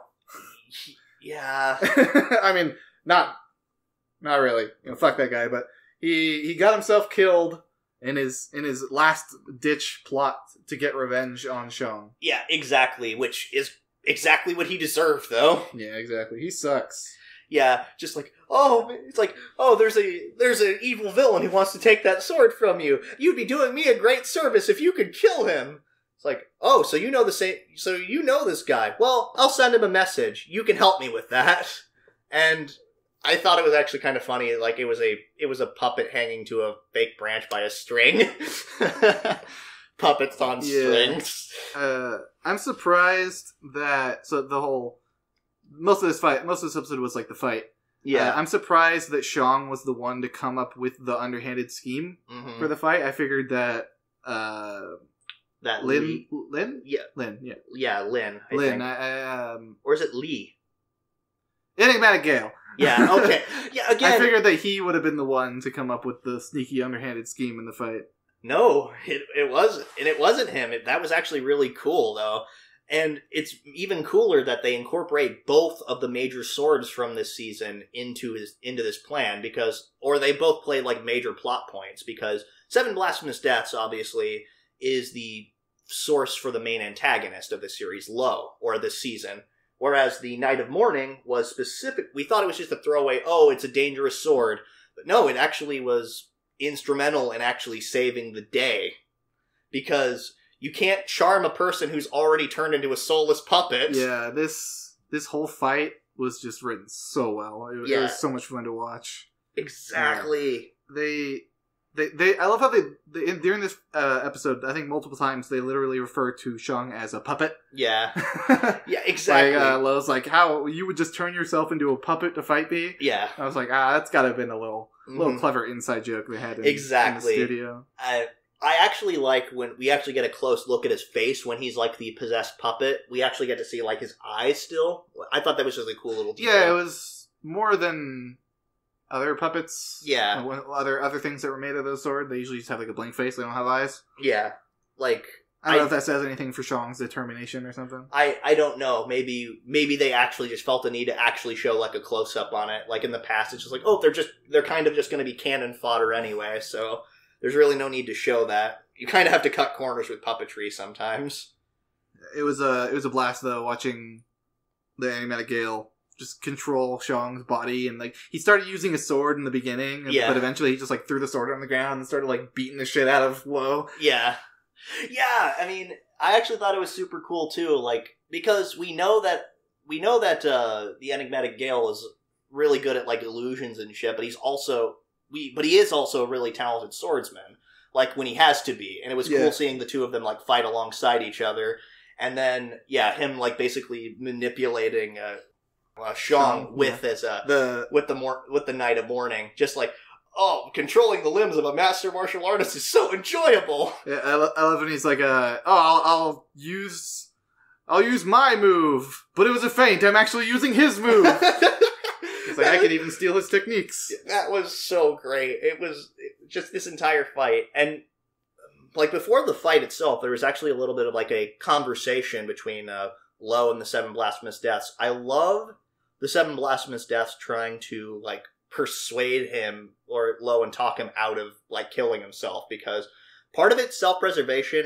Yeah. I mean, not really. Fuck that guy, but he got himself killed in his last ditch plot to get revenge on Shang. Yeah, exactly, which is exactly what he deserved, though. Yeah, exactly. He sucks. Yeah, just like, it's like, there's an evil villain who wants to take that sword from you. You'd be doing me a great service if you could kill him. It's like, so you know this guy. Well, I'll send him a message. You can help me with that. And I thought it was actually kind of funny. Like, it was a puppet hanging to a fake branch by a string. Puppets on strings. I'm surprised that most of this episode was like the fight. Yeah, I'm surprised that Shang was the one to come up with the underhanded scheme for the fight. I figured that Lin? Yeah, Lin. Yeah, yeah, Lin. Or is it Lee? Enigmatic Gale. Yeah. Okay. Yeah. Again, I figured that he would have been the one to come up with the sneaky underhanded scheme in the fight. No, it wasn't him. That was actually really cool, though. And it's even cooler that they incorporate both of the major swords from this season into this plan, or they both play like major plot points, because Seven Blasphemous Deaths obviously is the source for the main antagonist of the series, Lo, or this season. Whereas the Night of Mourning was specific. We thought it was just a throwaway, it's a dangerous sword. But no, it actually was instrumental in actually saving the day. Because you can't charm a person who's already turned into a soulless puppet. Yeah, this whole fight was just written so well. It was so much fun to watch. Exactly. I love how they during this episode, I think multiple times, they literally refer to Shang as a puppet. Yeah. Yeah, exactly. Like, Lo's like, how you would just turn yourself into a puppet to fight me? Yeah. I was like, that's gotta have been a little clever inside joke they had in the studio. I actually like when we actually get a close look at his face when he's like the possessed puppet. We actually get to see like his eyes still. I thought that was just a cool little detail. Yeah, it was more than other puppets. Yeah. Other things that were made of the sword. They usually just have like a blank face. They don't have eyes. Yeah. Like, I don't know if that says anything for Shang's determination or something. I don't know. Maybe they actually just felt the need to actually show like a close up on it. Like in the past, it's just like, they're kind of just going to be cannon fodder anyway. So there's really no need to show that. you kind of have to cut corners with puppetry sometimes. It was a blast though, watching the animatic Gale just control Xiong's body, and like he started using a sword in the beginning, but eventually he just like threw the sword on the ground and started like beating the shit out of Lo. Yeah. I mean, I actually thought it was super cool too, like because we know that the enigmatic Gale is really good at like illusions and shit, but he is also a really talented swordsman, like when he has to be, and it was cool seeing the two of them like fight alongside each other, and then him like basically manipulating Xiong with the Night of Mourning, just like, oh, controlling the limbs of a master martial artist is so enjoyable. Yeah, I love when he's like, I'll use my move, but it was a feint. I'm actually using his move. It's like I could even steal his techniques. That was so great. It was just this entire fight, and like before the fight itself, there was actually a little bit of like a conversation between Lo and the Seven Blasphemous Deaths. I love the Seven Blasphemous Deaths trying to like persuade him or Lo and talk him out of like killing himself, because part of it's self-preservation.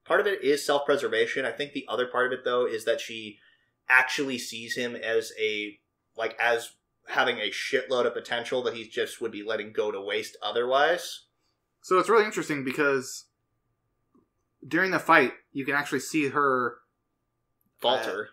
Part of it is self-preservation. I think the other part of it though is that she actually sees him as as having a shitload of potential that he just would be letting go to waste otherwise. So it's really interesting because during the fight, you can actually see her falter.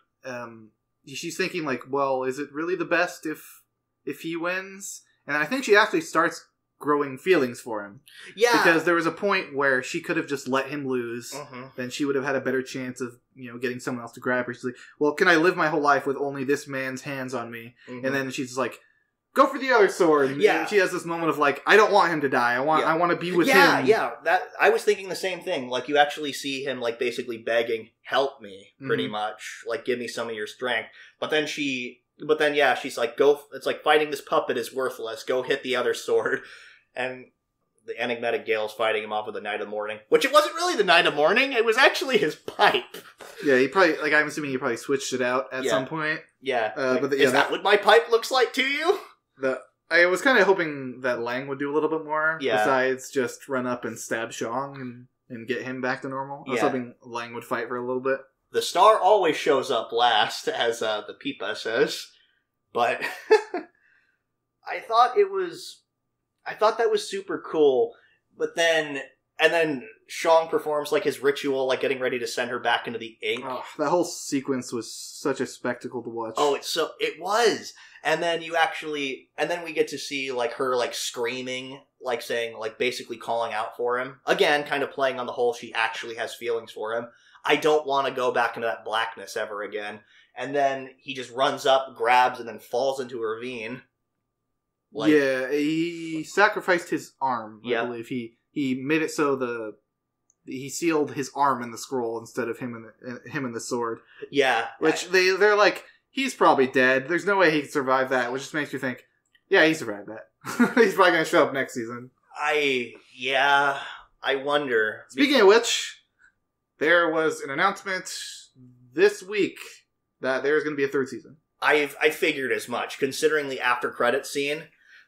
She's thinking like, well, is it really the best if he wins? And I think she actually starts growing feelings for him. Yeah. Because there was a point where she could have just let him lose. Mm-hmm. Then she would have had a better chance of, getting someone else to grab her. She's like, well, can I live my whole life with only this man's hands on me? Mm-hmm. And then she's like, go for the other sword. And she has this moment of like, I don't want him to die. I want to be with him. Yeah, that I was thinking the same thing. Like you actually see him like basically begging, help me, pretty much. Like give me some of your strength. But then she's like, go. It's like fighting this puppet is worthless. Go hit the other sword. And the enigmatic Gale's fighting him off with the Night of Mourning, which it wasn't really the Night of Mourning. It was actually his pipe. Yeah, he probably I'm assuming he probably switched it out at some point. Yeah, is that what my pipe looks like to you? I was kind of hoping that Lang would do a little bit more besides just run up and stab Xiong and get him back to normal. I was hoping Lang would fight for a little bit. The star always shows up last, as the Peepa says. But I thought that was super cool. But then Xiong performs like his ritual, like getting ready to send her back into the ink. Oh, that whole sequence was such a spectacle to watch. Oh, it was. And then we get to see like her like screaming, like saying, like basically calling out for him. Again, kind of playing on the whole she actually has feelings for him. I don't want to go back into that blackness ever again. And then he just runs up, grabs, and then falls into a ravine. He sacrificed his arm, I believe. He made it so he sealed his arm in the scroll instead of him in the sword. Yeah. Which they're like, he's probably dead. There's no way he could survive that, which just makes you think, yeah, he survived that. He's probably going to show up next season. I wonder. Speaking of which, there was an announcement this week that there's going to be a third season. I figured as much, considering the after credits scene,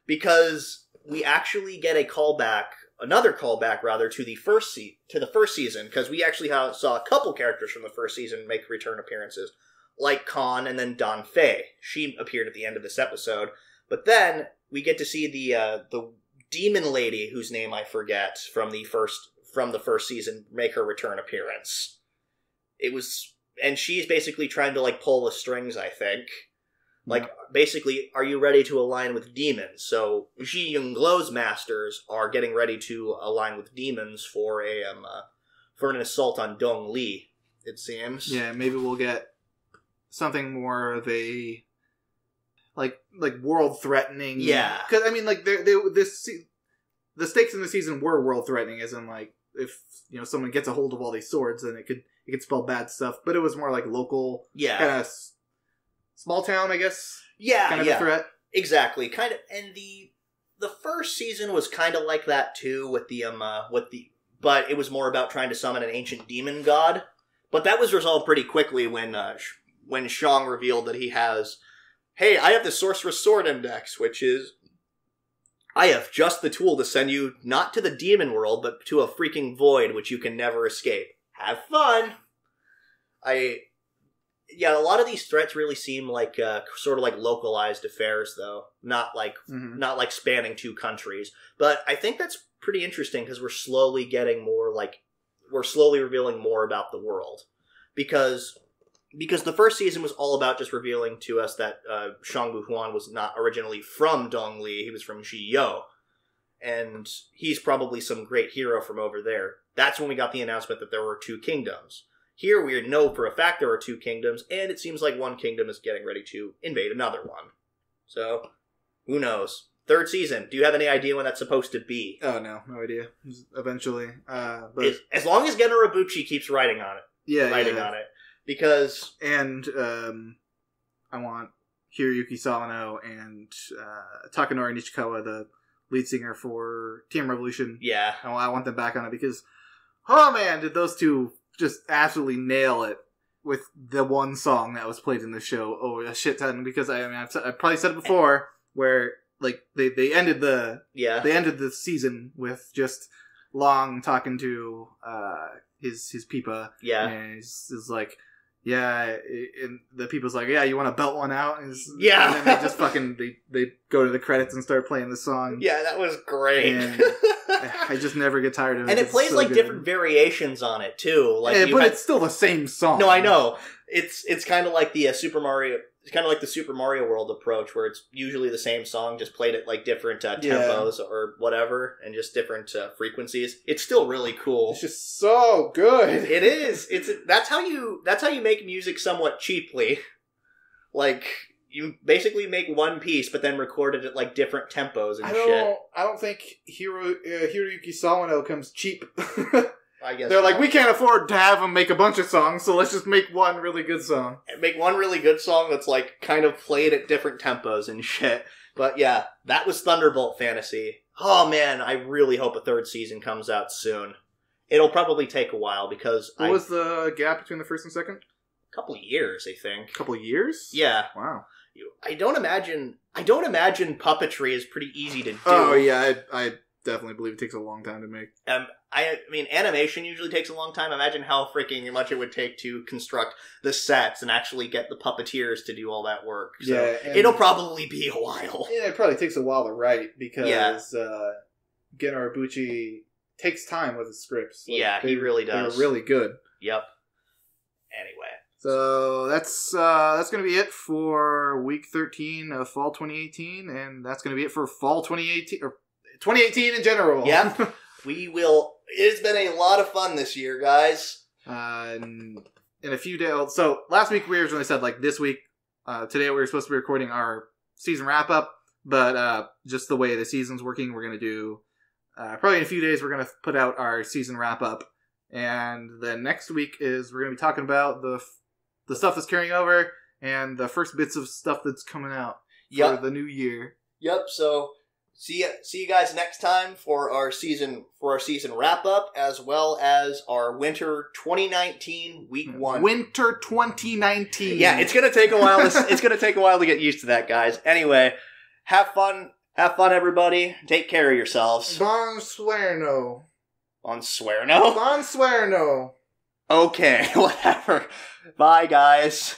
because we actually get another callback to the first season, because we actually saw a couple characters from the first season make return appearances, like Khan and then Don Fei. She appeared at the end of this episode, but then we get to see the demon lady whose name I forget from the first season make her return appearance. And she's basically trying to like pull the strings, I think. Like, basically, are you ready to align with demons? So, Ji Yunglow's masters are getting ready to align with demons for an assault on Dong Li, it seems. Yeah, maybe we'll get something more of a like world-threatening. Yeah. Because, I mean, like, the stakes in the season were world-threatening, as in, like, if, someone gets a hold of all these swords, then it could spell bad stuff. But it was more like local, kind of small town, I guess. Yeah, kind of a threat. Exactly. Kind of, and the first season was kind of like that too, but it was more about trying to summon an ancient demon god. But that was resolved pretty quickly when Xiong revealed that he has, hey, I have the Sorcerer's Sword Index, which is I have just the tool to send you not to the demon world, but to a freaking void which you can never escape. Have fun! Yeah, a lot of these threats really seem like sort of like localized affairs, though. Not like spanning 2 countries. But I think that's pretty interesting because we're slowly revealing more about the world. Because the first season was all about just revealing to us that Shangbu Huan was not originally from Dongli, he was from Zhiyo. And he's probably some great hero from over there. That's when we got the announcement that there were 2 kingdoms. Here we know for a fact there are 2 kingdoms, and it seems like one kingdom is getting ready to invade another one. So, who knows? 3rd season, do you have any idea when that's supposed to be? Oh, no idea. Eventually. But as long as Gen Urobuchi keeps writing on it. On it. Because... And I want Hiroyuki Sawano and Takanori Nishikawa, the lead singer for Team Revolution. Yeah. I want them back on it because, oh man, did those 2 just absolutely nail it with the one song that was played in the show over a shit ton. Because I've probably said it before, where like they ended the season with just Long talking to his Peepa. Yeah, and he's like, yeah, and the people's like, yeah, you want to belt one out? And yeah, and then they just fucking they go to the credits and start playing the song. Yeah, that was great. And I just never get tired of it. And it plays so like good. Different variations on it too. Like, yeah, but it's still the same song. No, I know. It's kind of like the Super Mario. It's kind of like the Super Mario World approach, where it's usually the same song, just played at like different tempos or whatever, and just different frequencies. It's still really cool. It's just so good. It is. That's how you make music somewhat cheaply. Like, you basically make one piece, but then record it at like different tempos and shit. I don't think Hiroyuki Sawano comes cheap. I guess they're like, we can't afford to have him make a bunch of songs, so let's just make one really good song. Make one really good song that's like kind of played at different tempos and shit. But yeah, that was Thunderbolt Fantasy. Oh man, I really hope a 3rd season comes out soon. It'll probably take a while because what was the gap between the 1st and 2nd? A couple of years, I think. A couple of years? Yeah. Wow. I don't imagine puppetry is pretty easy to do. Oh yeah, I definitely believe it takes a long time to make. I mean, animation usually takes a long time. Imagine how freaking much it would take to construct the sets and actually get the puppeteers to do all that work. So yeah, it'll probably be a while. Yeah, it probably takes a while to write because Gen Urobuchi takes time with his scripts. Like, yeah, he really does. They're really good. Yep. Anyway. So that's going to be it for week 13 of fall 2018, and that's going to be it for fall 2018 or 2018 in general. Yep. We will. It's been a lot of fun this year, guys. In a few days. So last week we originally said like this week. Today we were supposed to be recording our season wrap up, but just the way the season's working, we're going to do probably in a few days. We're going to put out our season wrap up, and then next week is we're going to be talking about the stuff that's carrying over and the first bits of stuff that's coming out for the new year. Yep. So. See you guys next time for our season wrap up, as well as our winter 2019 week 1. Winter 2019. Yeah, it's gonna take a while. It's gonna take a while to get used to that, guys. Anyway, have fun, everybody. Take care of yourselves. Bon Swearno. Bon Swearno. Bon Swearno. Okay, whatever. Bye, guys.